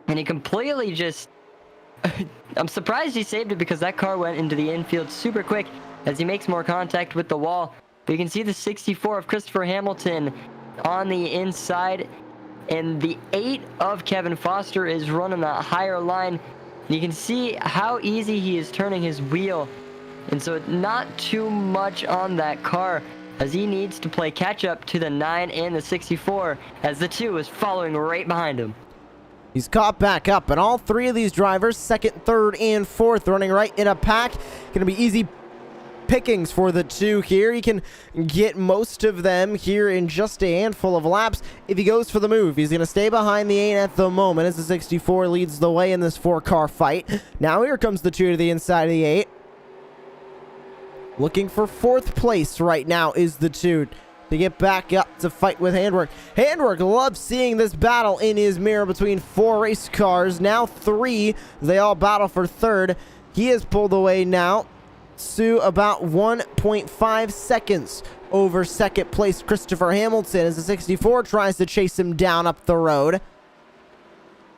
And he completely just... I'm surprised he saved it because that car went into the infield super quick as he makes more contact with the wall. But you can see the 64 of Christopher Hamilton on the inside. And the 8 of Kevin Foster is running that higher line. You can see how easy he is turning his wheel. And so not too much on that car as he needs to play catch up to the 9 and the 64 as the 2 is following right behind him. He's caught back up, and all 3 of these drivers, 2nd, 3rd, and 4th, running right in a pack. Going to be easy pickings for the 2 here. He can get most of them here in just a handful of laps if he goes for the move. He's going to stay behind the 8 at the moment as the 64 leads the way in this 4-car fight. Now here comes the 2 to the inside of the 8. Looking for 4th place right now is the 2 to get back up to fight with Handwork. Handwork loves seeing this battle in his mirror between 4 race cars. Now 3. They all battle for 3rd. He has pulled away now to about 1.5 seconds over 2nd place Christopher Hamilton as the 64 tries to chase him down up the road.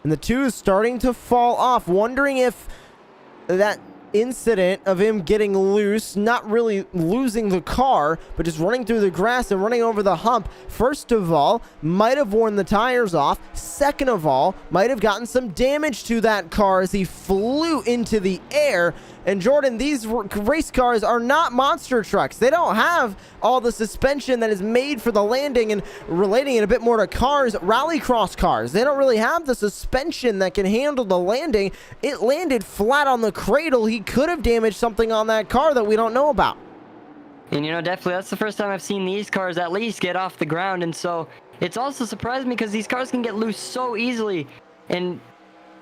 And the 2 is starting to fall off, wondering if that incident of him getting loose, not really losing the car, but just running through the grass and running over the hump, first of all, might have worn the tires off. Second of all, might have gotten some damage to that car as he flew into the air. And Jordan, these race cars are not monster trucks. They don't have all the suspension that is made for the landing, and relating it a bit more to cars, rallycross cars. They don't really have the suspension that can handle the landing. It landed flat on the cradle. He could have damaged something on that car that we don't know about. And you know, definitely that's the first time I've seen these cars at least get off the ground. And so it's also surprised me because these cars can get loose so easily. And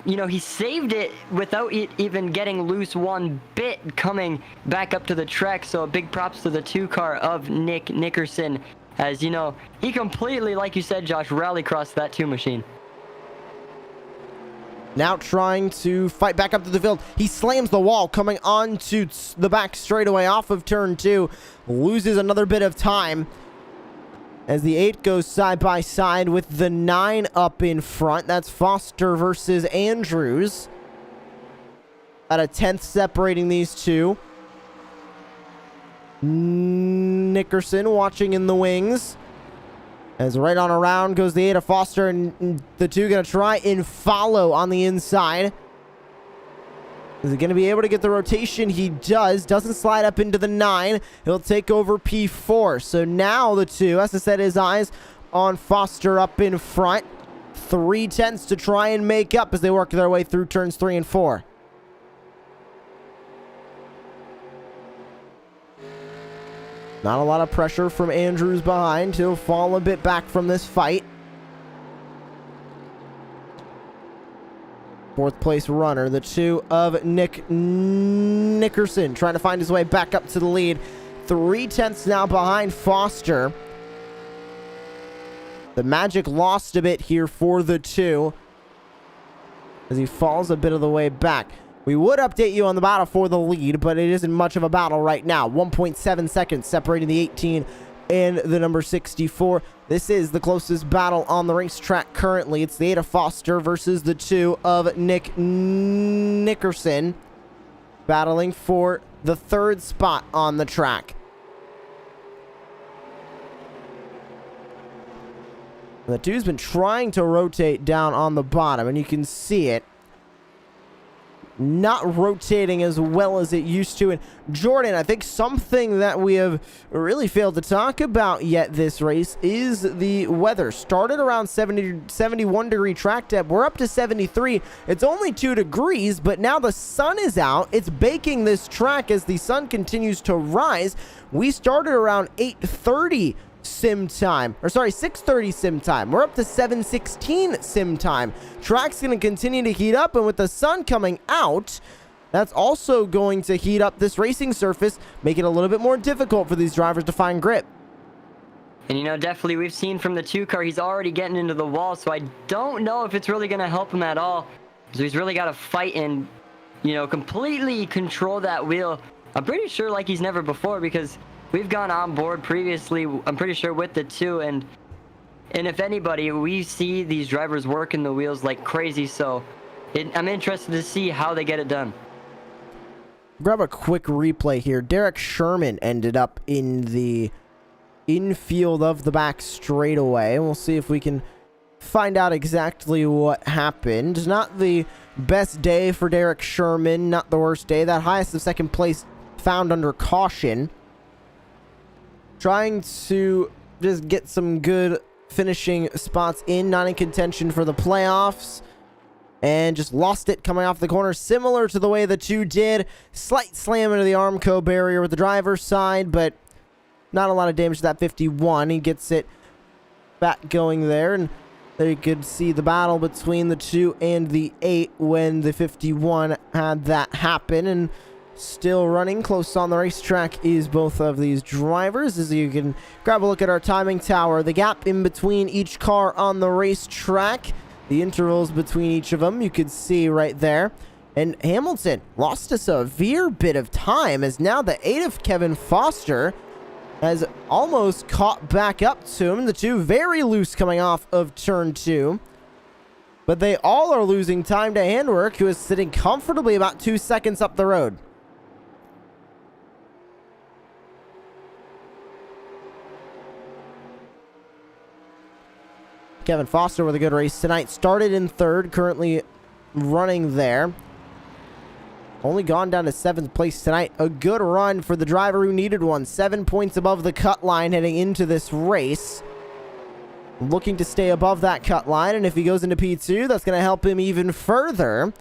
you know, he saved it without it even getting loose one bit coming back up to the track. So a big props to the 2 car of Nick Nickerson. As you know, he completely, like you said, Josh, rallycrossed that 2 machine. Now trying to fight back up to the field. He slams the wall coming onto the back straightaway off of turn 2. Loses another bit of time as the 8 goes side by side with the 9 up in front. That's Foster versus Andrews. At a 10th separating these 2. Nickerson watching in the wings. As right on around goes the 8 of Foster, and the 2 going to try and follow on the inside. Is he going to be able to get the rotation? He does. Doesn't slide up into the 9. He'll take over P4. So now the 2 has to set his eyes on Foster up in front. 3/10 to try and make up as they work their way through turns 3 and 4. Not a lot of pressure from Andrews behind. He'll fall a bit back from this fight. 4th place runner, the 2 of Nick Nickerson, trying to find his way back up to the lead. 3/10 now behind Foster. The magic lost a bit here for the 2 as he falls a bit of the way back. We would update you on the battle for the lead, but it isn't much of a battle right now. 1.7 seconds separating the 18 and the number 64. This is the closest battle on the racetrack currently. It's the 8 of Foster versus the 2 of Nick Nickerson, battling for the 3rd spot on the track. The 2's been trying to rotate down on the bottom, and you can see it. Not rotating as well as it used to. And Jordan, I think something that we have really failed to talk about yet this race is the weather. Started around 71 degree track depth. We're up to 73. It's only 2 degrees, but now the sun is out. It's baking this track as the sun continues to rise. We started around 8:30 sim time, or sorry, 6:30 sim time. We're up to 7:16 sim time. Track's going to continue to heat up, and with the sun coming out, that's also going to heat up this racing surface, make it a little bit more difficult for these drivers to find grip. And you know, definitely we've seen from the 2 car, he's already getting into the wall, so I don't know if it's really going to help him at all. So he's really got to fight and, you know, completely control that wheel. I'm pretty sure like he's never before, because we've gone on board previously, I'm pretty sure with the 2, and if anybody, we see these drivers working the wheels like crazy, so I'm interested to see how they get it done. Grab a quick replay here. Derek Sherman ended up in the infield of the back straightaway. We'll see if we can find out exactly what happened. Not the best day for Derek Sherman, not the worst day. That highest of second place found under caution. Trying to just get some good finishing spots in, not in contention for the playoffs. And just lost it coming off the corner, similar to the way the 2 did. Slight slam into the Armco barrier with the driver's side, but not a lot of damage to that 51. He gets it back going there, and there you could see the battle between the 2 and the 8 when the 51 had that happen. And still running close on the racetrack is both of these drivers. As you can grab a look at our timing tower, the gap in between each car on the racetrack, the intervals between each of them, you could see right there. And Hamilton lost a severe bit of time, as now the 8 of Kevin Foster has almost caught back up to him. The 2 very loose coming off of turn 2. But they all are losing time to Handwork, who is sitting comfortably about 2 seconds up the road. Kevin Foster with a good race tonight. Started in 3rd, currently running there. Only gone down to 7th place tonight. A good run for the driver who needed one. 7 points above the cut line heading into this race. Looking to stay above that cut line, and if he goes into P2, that's going to help him even further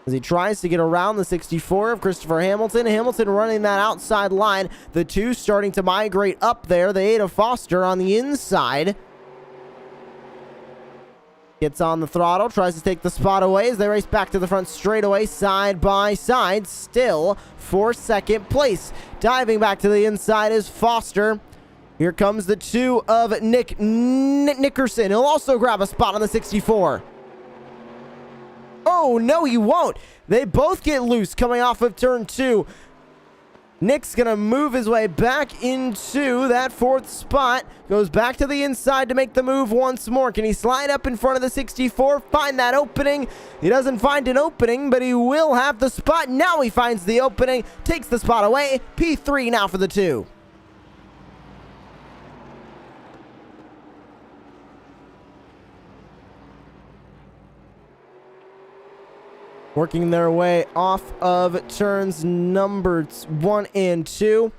as he tries to get around the 64 of Christopher Hamilton. Hamilton running that outside line. The 2 starting to migrate up there. The 8 of Foster on the inside. Gets on the throttle, tries to take the spot away as they race back to the front straightaway, side by side, still for 2nd place. Diving back to the inside is Foster. Here comes the 2 of Nick Nickerson. He'll also grab a spot on the 64. Oh, no, he won't. They both get loose coming off of turn 2. Nick's going to move his way back into that 4th spot. Goes back to the inside to make the move once more. Can he slide up in front of the 64? Find that opening. He doesn't find an opening, but he will have the spot. Now he finds the opening. Takes the spot away. P3 now for the 2. Working their way off of turns numbered 1 and 2.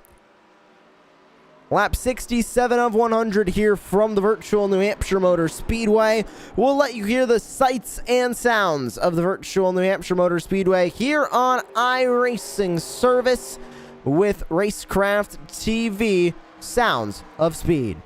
Lap 67 of 100 here from the virtual New Hampshire Motor Speedway. We'll let you hear the sights and sounds of the virtual New Hampshire Motor Speedway here on iRacing service with Racecraft TV. Sounds of Speed.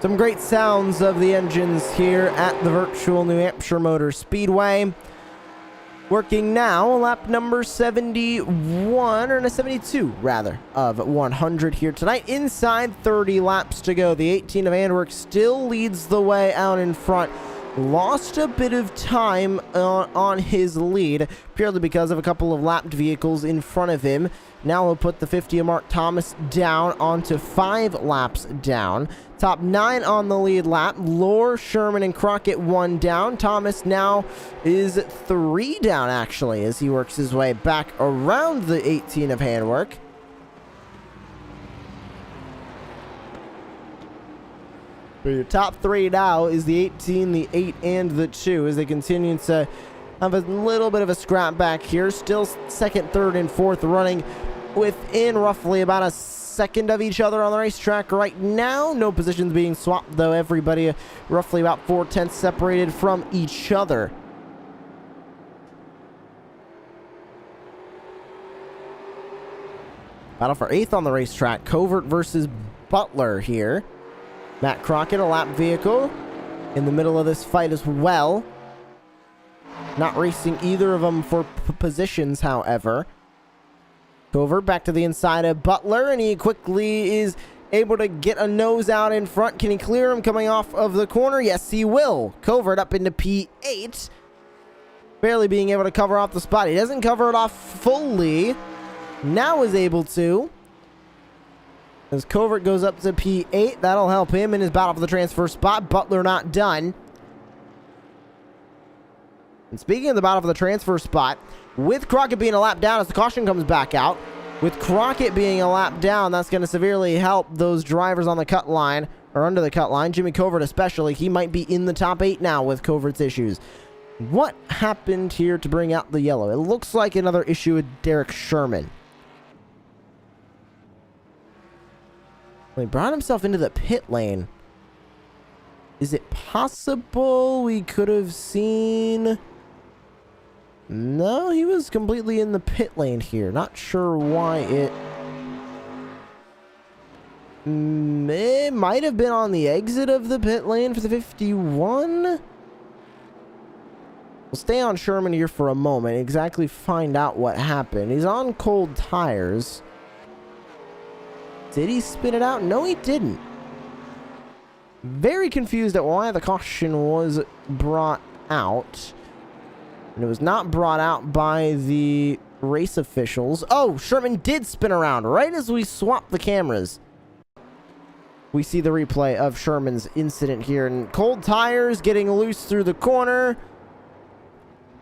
Some great sounds of the engines here at the virtual New Hampshire Motor Speedway. Working now, lap number 71, or 72 rather, of 100 here tonight. Inside 30 laps to go. The 18 of Antwerp still leads the way out in front. Lost a bit of time on his lead, purely because of a couple of lapped vehicles in front of him. Now he'll put the 50 of Mark Thomas down onto 5 laps down. Top 9 on the lead lap. Lohr, Sherman, and Crockett 1 down. Thomas now is 3 down, actually, as he works his way back around the 18 of Handwerk. For your top 3 now is the 18, the 8, and the 2, as they continue to have a little bit of a scrap back here. Still second, third, and fourth running within roughly about a second of each other on the racetrack right now. No positions being swapped, though. Everybody roughly about 4/10 separated from each other. Battle for 8th on the racetrack. Covert versus Butler here. Matt Crockett, a lap vehicle, in the middle of this fight as well. Not racing either of them for positions, however. Covert back to the inside of Butler, and he quickly is able to get a nose out in front. Can he clear him coming off of the corner? Yes, he will. Covert up into P8. Barely being able to cover off the spot. He doesn't cover it off fully. Now is able to. As Covert goes up to P8, that'll help him in his battle for the transfer spot. Butler not done. And speaking of the battle for the transfer spot, with Crockett being a lap down as the caution comes back out, with Crockett being a lap down, that's going to severely help those drivers on the cut line, or under the cut line. Jimmy Covert especially, he might be in the top 8 now with Covert's issues. What happened here to bring out the yellow? It looks like another issue with Derek Sherman. He brought himself into the pit lane. Is it possible we could have seen... No, he was completely in the pit lane here. Not sure why it... It might have been on the exit of the pit lane for the 51. We'll stay on Sherman here for a moment. Exactly find out what happened. He's on cold tires. Did he spin it out? No, he didn't. Very confused at why the caution was brought out. And it was not brought out by the race officials. Oh, Sherman did spin around right as we swapped the cameras. We see the replay of Sherman's incident here. And cold tires getting loose through the corner.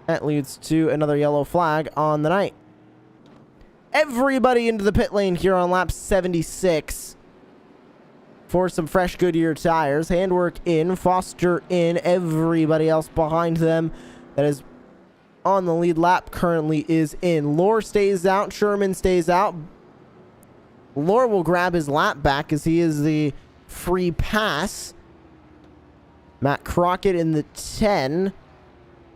That leads to another yellow flag on the night. Everybody into the pit lane here on lap 76 for some fresh Goodyear tires. Handwork in, Foster in, everybody else behind them that is on the lead lap currently is in. Lohr stays out, Sherman stays out. Lohr will grab his lap back as he is the free pass. Matt Crockett in the 10.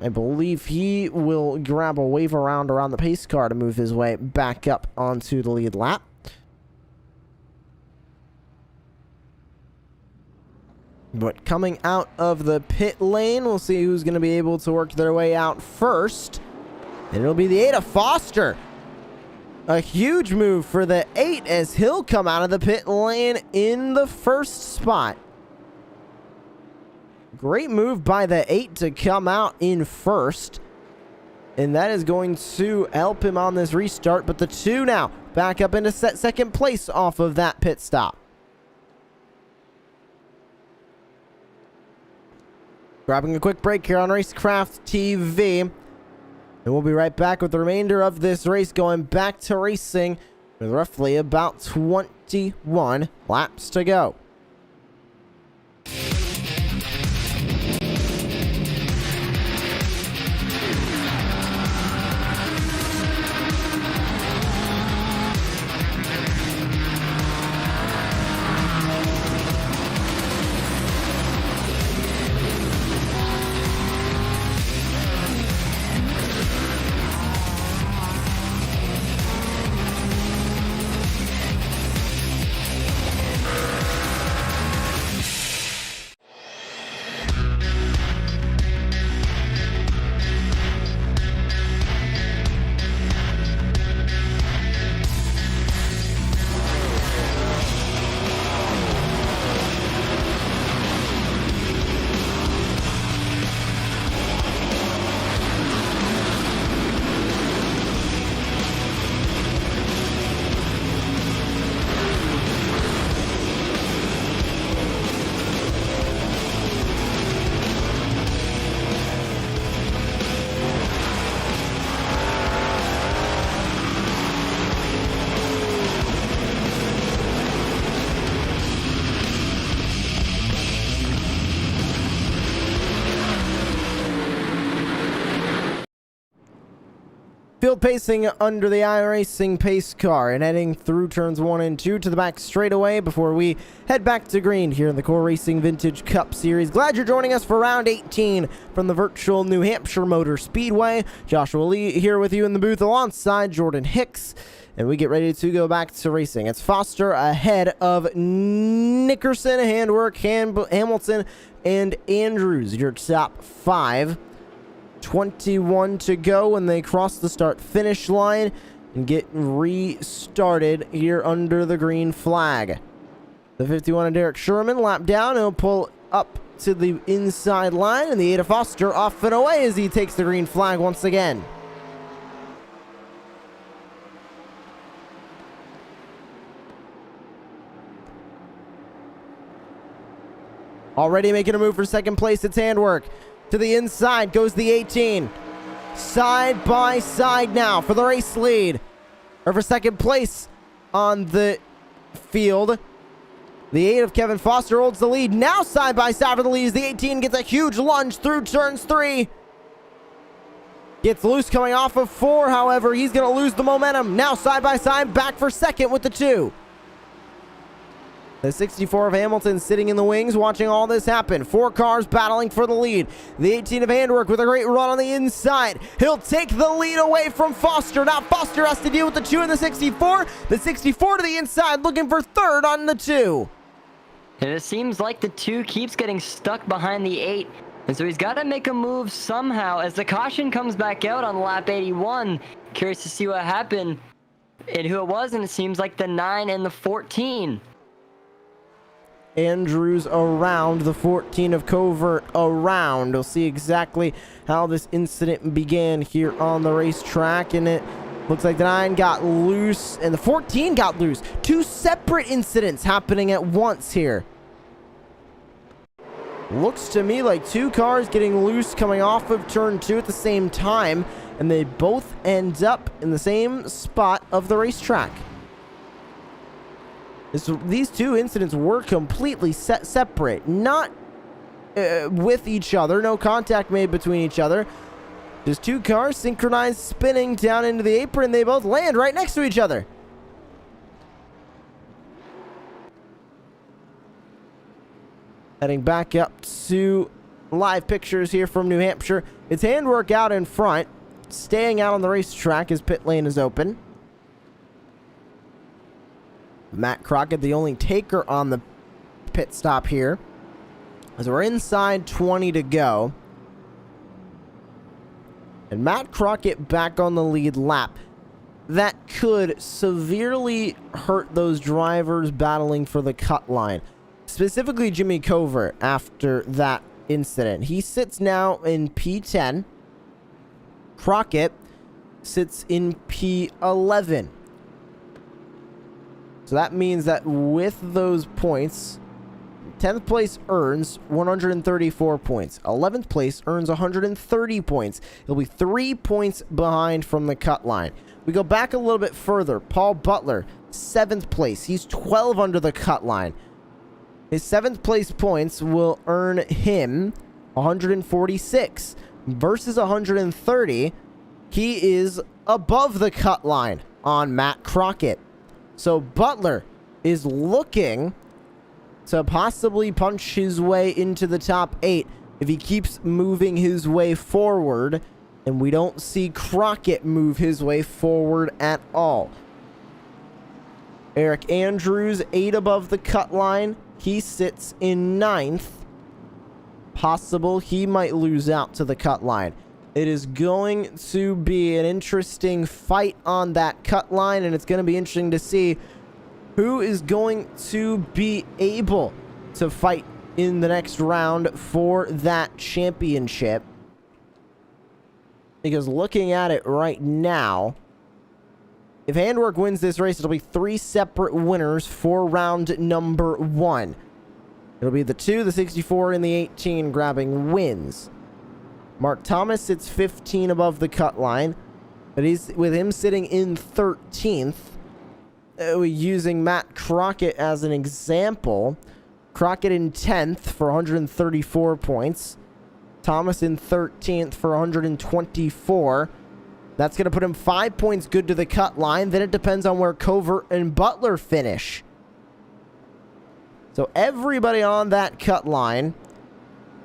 I believe he will grab a wave around the pace car to move his way back up onto the lead lap. But coming out of the pit lane, we'll see who's going to be able to work their way out first. And it'll be the 8 of Foster. A huge move for the 8 as he'll come out of the pit lane in the first spot. Great move by the 8 to come out in first. And that is going to help him on this restart. But the 2 now back up into second place off of that pit stop. Grabbing a quick break here on Racecraft TV. And we'll be right back with the remainder of this race going back to racing with roughly about 21 laps to go. Field pacing under the iRacing pace car and heading through turns 1 and 2 to the back straightaway before we head back to green here in the Core Racing Vintage Cup Series. Glad you're joining us for round 18 from the virtual New Hampshire Motor Speedway. Joshua Lee here with you in the booth alongside Jordan Hicks, and we get ready to go back to racing. It's Foster ahead of Nickerson, Handwork, Hamilton, and Andrews, your top 5. 21 to go when they cross the start-finish line and get restarted here under the green flag. The 51 of Derek Sherman lap down. He'll pull up to the inside line, and the 8 of Foster off and away as he takes the green flag once again. Already making a move for second place, it's Handwork. To the inside goes the 18. Side by side now for the race lead. Or for second place on the field. The 8 of Kevin Foster holds the lead. Now side by side for the lead as the 18 gets a huge lunge through turns 3. Gets loose coming off of 4, however. He's going to lose the momentum. Now side by side back for second with the 2. The 64 of Hamilton sitting in the wings watching all this happen. 4 cars battling for the lead. The 18 of Handwork with a great run on the inside. He'll take the lead away from Foster. Now Foster has to deal with the 2 and the 64. The 64 to the inside looking for third on the 2. And it seems like the 2 keeps getting stuck behind the 8. And so he's got to make a move somehow as the caution comes back out on lap 81. Curious to see what happened and who it was. And it seems like the 9 and the 14. Andrews around, the 14 of Covert around. We'll see exactly how this incident began here on the racetrack, and it looks like the 9 got loose and the 14 got loose. 2 separate incidents happening at once here. Looks to me like 2 cars getting loose coming off of turn 2 at the same time, and they both end up in the same spot of the racetrack. These 2 incidents were completely separate, not with each other, no contact made between each other. Just 2 cars synchronized spinning down into the apron. They both land right next to each other. Heading back up to live pictures here from New Hampshire. It's Handwork out in front, staying out on the racetrack as pit lane is open. Matt Crockett, the only taker on the pit stop here, as we're inside 20 to go. And Matt Crockett back on the lead lap. That could severely hurt those drivers battling for the cut line. Specifically Jimmy Covert after that incident. He sits now in P10. Crockett sits in P11. So that means that with those points, 10th place earns 134 points. 11th place earns 130 points. It'll be 3 points behind from the cut line. We go back a little bit further. Paul Butler, 7th place. He's 12 under the cut line. His 7th place points will earn him 146 versus 130. He is above the cut line on Matt Crockett. So Butler is looking to possibly punch his way into the top 8 if he keeps moving his way forward, and we don't see Crockett move his way forward at all. Eric Andrews, 8 above the cut line. He sits in 9th. Possible he might lose out to the cut line. It is going to be an interesting fight on that cut line, and it's going to be interesting to see who is going to be able to fight in the next round for that championship. Because looking at it right now, if Handwork wins this race, it'll be 3 separate winners for round number 1. It'll be the 2, the 64, and the 18 grabbing wins. Mark Thomas sits 15 above the cut line, but he's with him sitting in 13th. Using Matt Crockett as an example, Crockett in 10th for 134 points. Thomas in 13th for 124. That's going to put him 5 points good to the cut line. Then it depends on where Covert and Butler finish. So everybody on that cut line,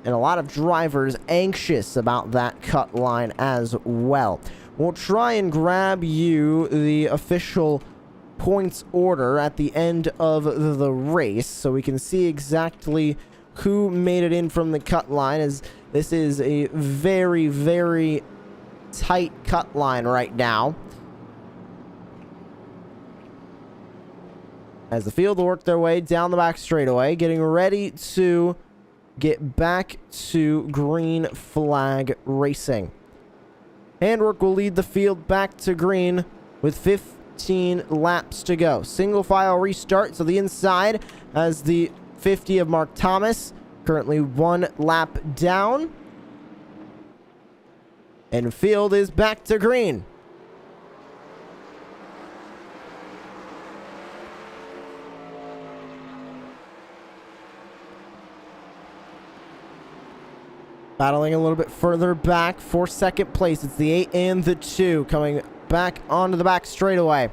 and a lot of drivers anxious about that cut line as well. We'll try and grab you the official points order at the end of the race so we can see exactly who made it in from the cut line, as this is a very, very tight cut line right now. As the field will work their way down the back straightaway, getting ready to get back to green flag racing. Handwork will lead the field back to green with 15 laps to go. Single file restart, so the inside as the 50 of Mark Thomas, currently 1 lap down. And field is back to green. Battling a little bit further back for second place. It's the 8 and the 2 coming back onto the back straightaway.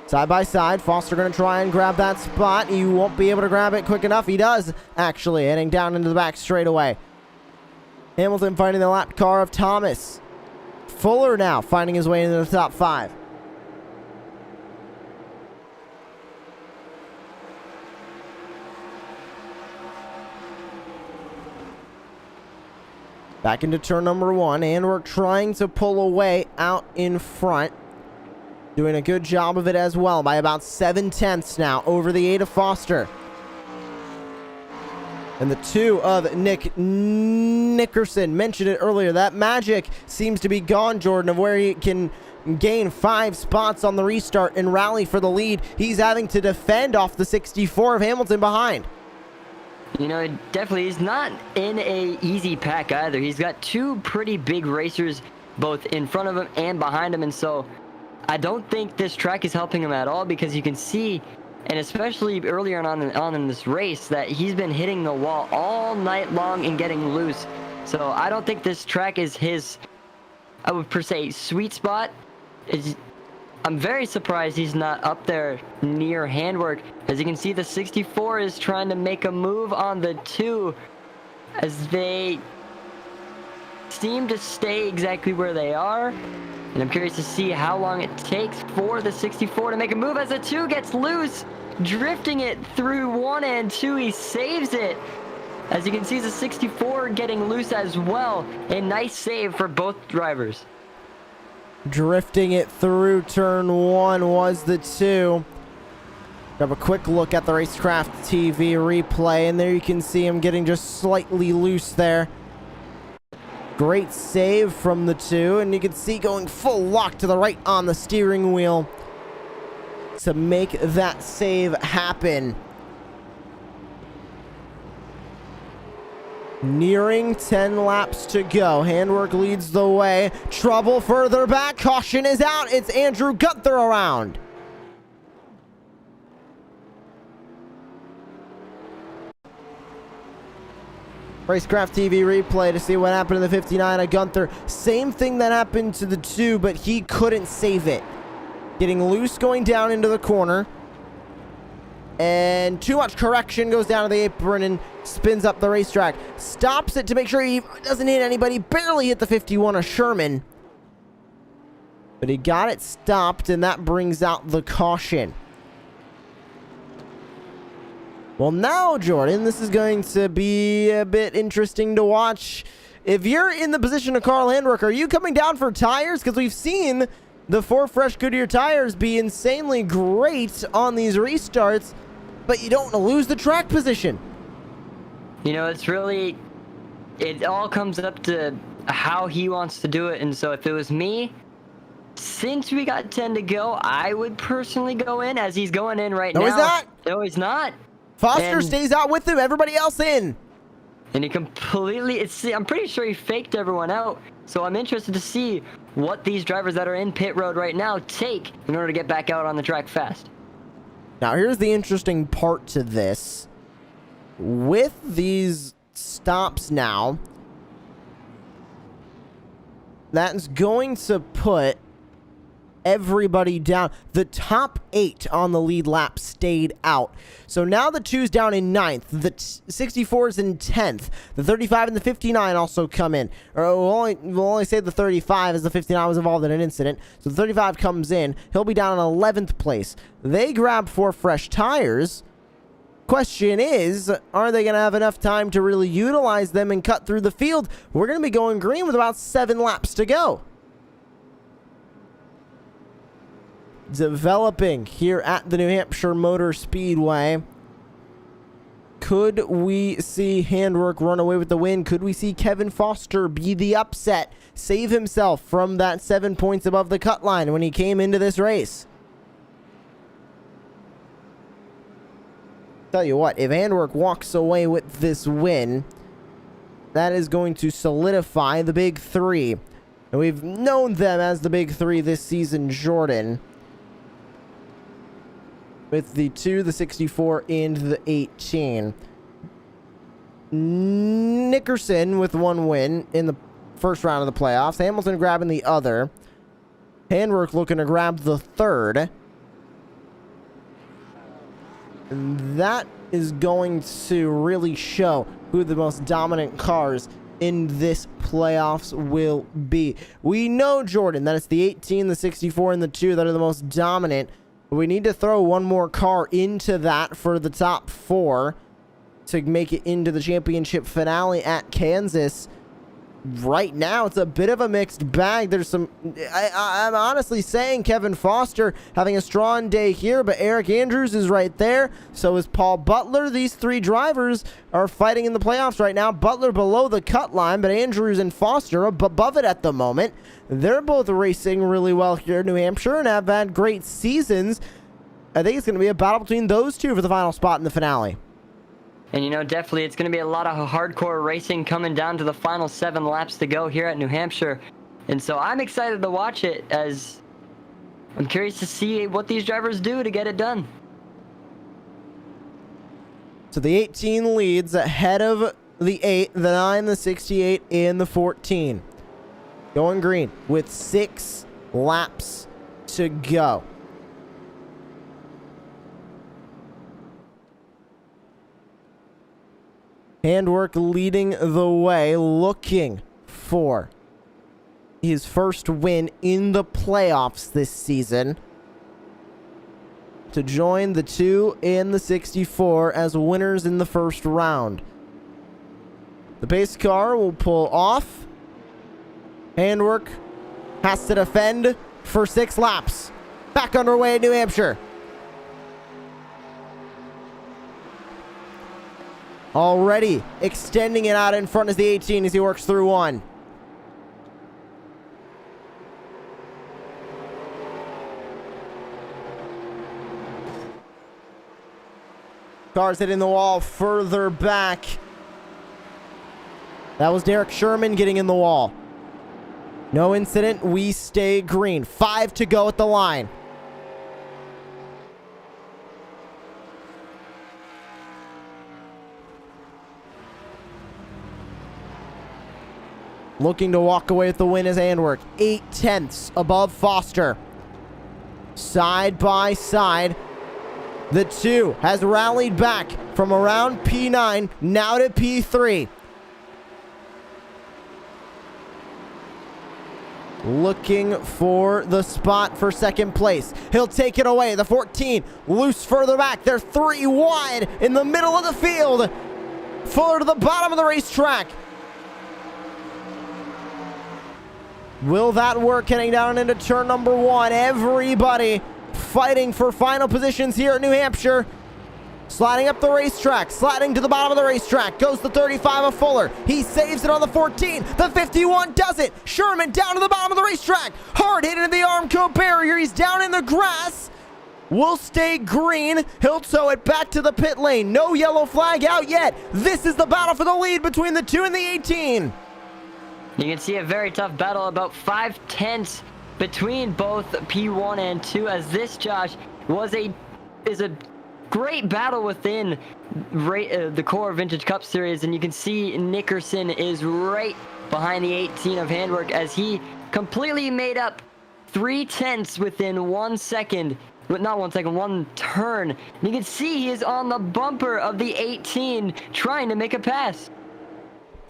Side by side, Foster going to try and grab that spot. He won't be able to grab it quick enough. He does, actually, heading down into the back straightaway. Hamilton finding the lap car of Thomas. Fuller now finding his way into the top 5. Back into turn number 1, and we're trying to pull away out in front. Doing a good job of it as well by about 7/10 now over the 8 of Foster. And the 2 of Nick Nickerson. Mentioned it earlier. That magic seems to be gone, Jordan, of where he can gain 5 spots on the restart and rally for the lead. He's having to defend off the 64 of Hamilton behind. You know, definitely, he's not in a easy pack either. He's got 2 pretty big racers both in front of him and behind him, and so I don't think this track is helping him at all, because you can see, and especially earlier on in this race, that he's been hitting the wall all night long and getting loose. So I don't think this track is his, I would per se, sweet spot. I'm very surprised he's not up there near Handwork. As you can see, the 64 is trying to make a move on the 2 as they seem to stay exactly where they are. And I'm curious to see how long it takes for the 64 to make a move as the 2 gets loose, drifting it through 1 and 2. He saves it. As you can see, the 64 getting loose as well. A nice save for both drivers. Drifting it through turn 1 was the 2. Have a quick look at the Racecraft TV replay, and there you can see him getting just slightly loose there. Great save from the 2, and you can see going full lock to the right on the steering wheel to make that save happen. Nearing 10 laps to go. Handwork leads the way. Trouble further back. Caution is out. It's Andrew Gunther around. Racecraft TV replay to see what happened to the 59 of Gunther. Same thing that happened to the 2, but he couldn't save it. Getting loose going down into the corner. And too much correction, goes down to the apron and spins up the racetrack. Stops it to make sure he doesn't hit anybody. Barely hit the 51 of Sherman. But he got it stopped, and that brings out the caution. Well, now, Jordan, this is going to be a bit interesting to watch. If you're in the position of Carl Handwork, are you coming down for tires? Because we've seen the 4 fresh Goodyear tires be insanely great on these restarts, but you don't want to lose the track position. You know, it's really, it all comes up to how he wants to do it. And so if it was me, since we got 10 to go, I would personally go in, as he's going in right now. No, he's not. No, he's not. Foster stays out with him. Everybody else in. And he completely, I'm pretty sure he faked everyone out. So I'm interested to see what these drivers that are in pit road right now take in order to get back out on the track fast. Now, here's the interesting part to this. With these stops now, That's going to put everybody down. The top 8 on the lead lap stayed out. So now the 2's down in 9th. The 64's in 10th. The 35 and the 59 also come in. Or we'll only say the 35 as the 59 was involved in an incident. So the 35 comes in. He'll be down in 11th place. They grab 4 fresh tires. Question is, are they going to have enough time to really utilize them and cut through the field? We're going to be going green with about 7 laps to go. Developing here at the New Hampshire Motor Speedway. Could we see Handwork run away with the win? Could we see Kevin Foster be the upset, save himself from that 7 points above the cut line when he came into this race? Tell you what, if Handwork walks away with this win, that is going to solidify the Big 3. And we've known them as the Big 3 this season, Jordan. With the 2, the 64, and the 18. Nickerson with 1 win in the first round of the playoffs. Hamilton grabbing the other. Handwork looking to grab the 3rd. And that is going to really show who the most dominant cars in this playoffs will be. We know, Jordan, that it's the 18, the 64, and the 2 that are the most dominant. We need to throw one more car into that for the top 4 to make it into the championship finale at Kansas. Right now, it's a bit of a mixed bag. There's some... I'm honestly saying Kevin Foster having a strong day here, but Eric Andrews is right there. So is Paul Butler. These 3 drivers are fighting in the playoffs right now. Butler below the cut line, but Andrews and Foster above it at the moment. They're both racing really well here in New Hampshire and have had great seasons. I think it's going to be a battle between those 2 for the final spot in the finale. And, you know, definitely it's going to be a lot of hardcore racing coming down to the final 7 laps to go here at New Hampshire. And so I'm excited to watch it, as I'm curious to see what these drivers do to get it done. So the 18 leads ahead of the 8, the 9, the 68, and the 14. Going green with 6 laps to go. Handwork leading the way, looking for his first win in the playoffs this season to join the 2 and the 64 as winners in the first round. The pace car will pull off. Handwork has to defend for 6 laps. Back underway in New Hampshire. Already extending it out in front as the 18 as he works through 1. Cars hitting the wall further back. That was Derek Sherman getting in the wall. No incident. We stay green. 5 to go at the line. Looking to walk away with the win is Handwork. 8/10 above Foster. Side by side. The 2 has rallied back from around P9 now to P3. Looking for the spot for second place. He'll take it away. The 14 loose further back. They're 3 wide in the middle of the field. Fuller to the bottom of the racetrack. Will that work heading down into turn number 1? Everybody fighting for final positions here at New Hampshire. Sliding up the racetrack, sliding to the bottom of the racetrack. Goes the 35 of Fuller. He saves it on the 14. The 51 does it. Sherman down to the bottom of the racetrack. Hard hit into the Armco barrier. He's down in the grass. Will stay green. He'll tow it back to the pit lane. No yellow flag out yet. This is the battle for the lead between the 2 and the 18. You can see a very tough battle, about 5/10 between both P1 and 2, as this, Josh, is a great battle within the core Vintage Cup Series, and you can see Nickerson is right behind the 18 of Handwork as he completely made up 3/10 within 1 second. Not 1 second, 1 turn. And you can see he is on the bumper of the 18 trying to make a pass.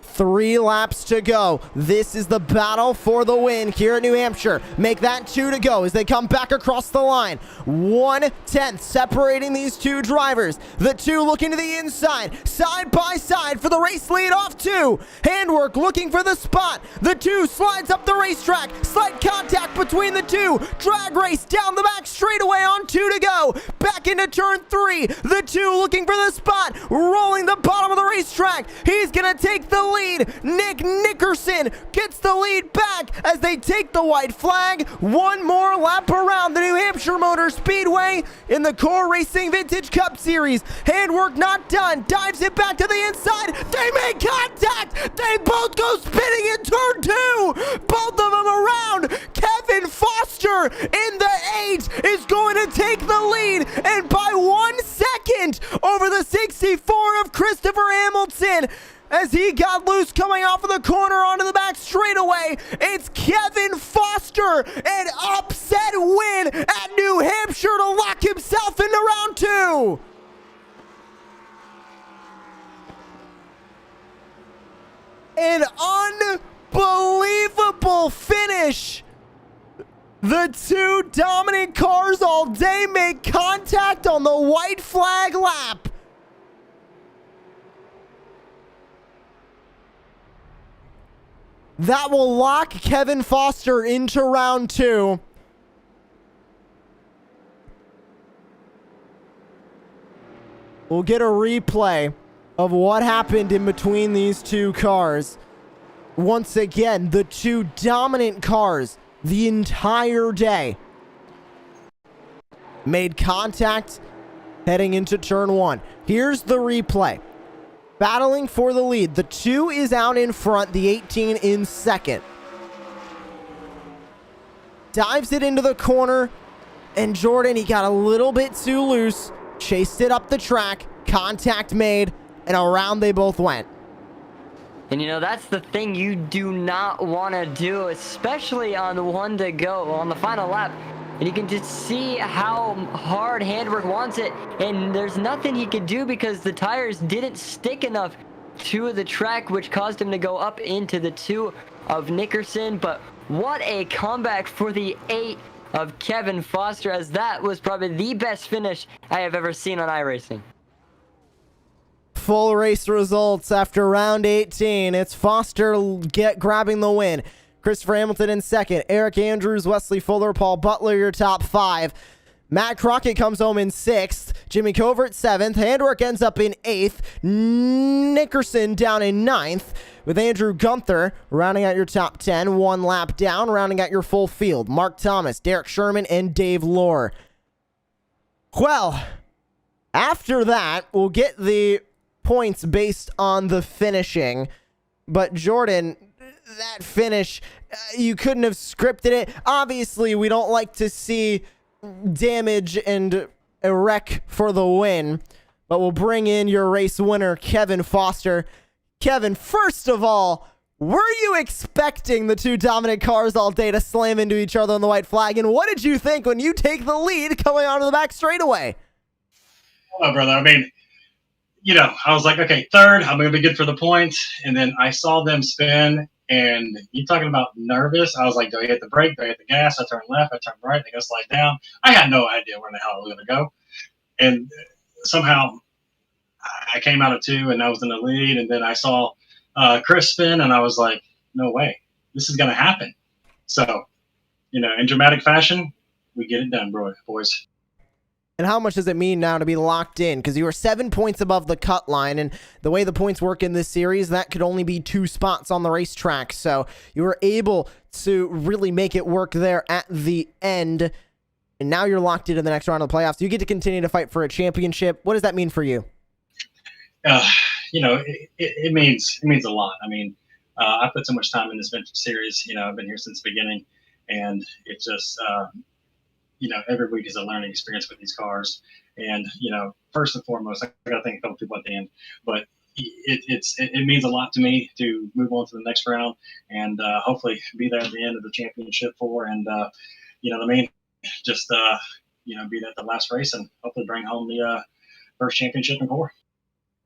3 laps to go. This is the battle for the win here at New Hampshire. Make that 2 to go as they come back across the line. 1/10 separating these two drivers. The 2 looking to the inside, side by side for the race lead off 2. Handwork looking for the spot. The 2 slides up the racetrack. Slight contact between the 2. Drag race down the back straightaway on 2 to go. Back into turn 3. The 2 looking for the spot. Rolling the bottom of the racetrack. He's going to take the lead. Nick Nickerson gets the lead back as they take the white flag. One more lap around the New Hampshire Motor Speedway in the Core Racing Vintage Cup Series. Handwork not done. Dives it back to the inside. They make contact. They both go spinning in turn 2. Both of them around. Kevin Foster in the 8 is going to take the lead, and by 1 second over the 64 of Christopher Hamilton. As he got loose coming off of the corner onto the back straightaway, it's Kevin Foster, an upset win at New Hampshire to lock himself into round 2. An unbelievable finish. The 2 dominant cars all day make contact on the white flag lap. That will lock Kevin Foster into round 2. We'll get a replay of what happened in between these two cars. Once again, the 2 dominant cars the entire day made contact heading into turn 1. Here's the replay. Battling for the lead. The 2 is out in front, the 18 in second. Dives it into the corner, and Jordan, he got a little bit too loose, chased it up the track, contact made, and around they both went. And you know, that's the thing you do not want to do, especially on 1 to go, on the final lap. And you can just see how hard Handwork wants it. And there's nothing he could do because the tires didn't stick enough to the track, which caused him to go up into the 2 of Nickerson. But what a comeback for the 8 of Kevin Foster, as that was probably the best finish I have ever seen on iRacing. Full race results after round 18. It's Foster grabbing the win. Christopher Hamilton in second. Eric Andrews, Wesley Fuller, Paul Butler, your top 5. Matt Crockett comes home in 6th. Jimmy Covert 7th. Handwork ends up in 8th. Nickerson down in 9th. With Andrew Gunther rounding out your top 10. 1 lap down, rounding out your full field. Mark Thomas, Derek Sherman, and Dave Lohr. Well, after that, we'll get the points based on the finishing. But Jordan, that finish, you couldn't have scripted it. Obviously, we don't like to see damage and a wreck for the win, but we'll bring in your race winner, Kevin Foster. Kevin, first of all, were you expecting the 2 dominant cars all day to slam into each other on the white flag? And what did you think when you take the lead coming onto the back straightaway? Well, brother, I mean, you know, I was like, okay, third, I'm going to be good for the points. And then I saw them spin. And you talking about nervous? I was like, do I hit the brake? Do I hit the gas? I turn left. I turn right. I go slide down. I had no idea where the hell I was going to go. And somehow I came out of 2 and I was in the lead. And then I saw Chris spin and I was like, no way. This is going to happen. So, you know, in dramatic fashion, we get it done, boys. And how much does it mean now to be locked in? Because you were 7 points above the cut line, and the way the points work in this series, that could only be 2 spots on the racetrack. So you were able to really make it work there at the end. And now you're locked into the next round of the playoffs. You get to continue to fight for a championship. What does that mean for you? You know, it means a lot. I mean, I put so much time in this vintage series. You know, I've been here since the beginning, and it just you know, every week is a learning experience with these cars. And, you know, first and foremost, I got to thank a couple people at the end, but it means a lot to me to move on to the next round and hopefully be there at the end of the championship and the main just be at the last race and hopefully bring home the first championship in core.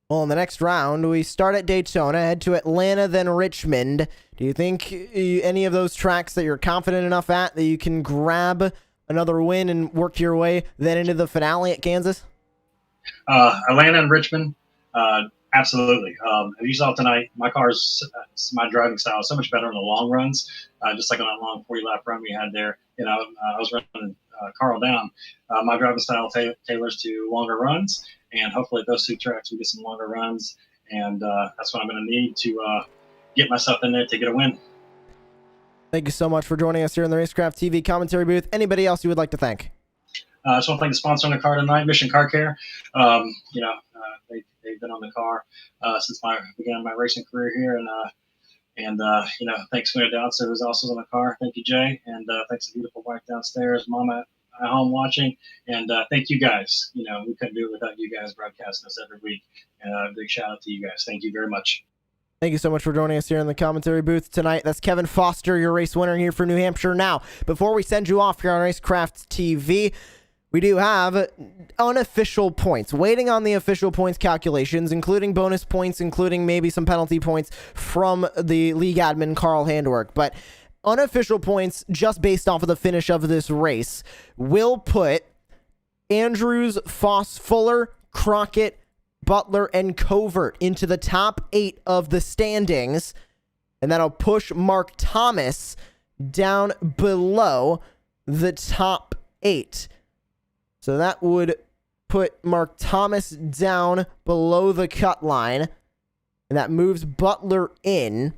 Well, in the next round, we start at Daytona, head to Atlanta, then Richmond. Do you think any of those tracks that you're confident enough at that you can grab another win and work your way then into the finale at Kansas? Atlanta and Richmond, absolutely. As you saw tonight, my driving style is so much better in the long runs. Just like on that long 40-lap run we had there, I was running Carl down. My driving style tailors to longer runs, and hopefully at those two tracks we get some longer runs, and that's what I'm going to need to get myself in there to get a win. Thank you so much for joining us here in the Racecraft TV commentary booth. Anybody else you would like to thank? I just want to thank the sponsor on the car tonight, Mission Car Care. They've been on the car since I began my racing career here, and thanks to Dowser, who's also on the car. Thank you, Jay, and thanks to the beautiful wife downstairs, Mama at home watching, and thank you guys. We couldn't do it without you guys broadcasting us every week. And big shout out to you guys. Thank you very much. Thank you so much for joining us here in the commentary booth tonight. That's Kevin Foster, your race winner here for New Hampshire. Now, before we send you off here on Racecraft TV, we do have unofficial points, waiting on the official points calculations, including bonus points, including maybe some penalty points from the league admin, Carl Handwerk. But unofficial points, just based off of the finish of this race, will put Andrews, Foss, Fuller, Crockett, Butler, and Covert into the top 8 of the standings, and that'll push Mark Thomas down below the top 8. So that would put Mark Thomas down below the cut line, and that moves Butler in.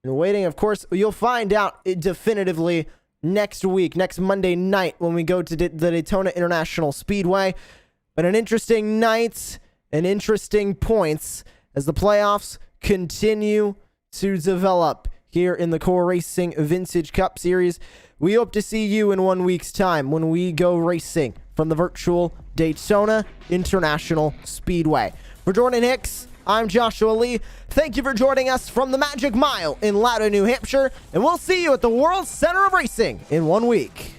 And waiting, of course, you'll find out definitively next week, next Monday night, when we go to the Daytona International Speedway. But an interesting night and interesting points as the playoffs continue to develop here in the Core Racing Vintage Cup Series. We hope to see you in 1 week's time when we go racing from the virtual Daytona International Speedway. For Jordan Hicks, I'm Joshua Lee. Thank you for joining us from the Magic Mile in Loudoun, New Hampshire, and we'll see you at the World Center of Racing in 1 week.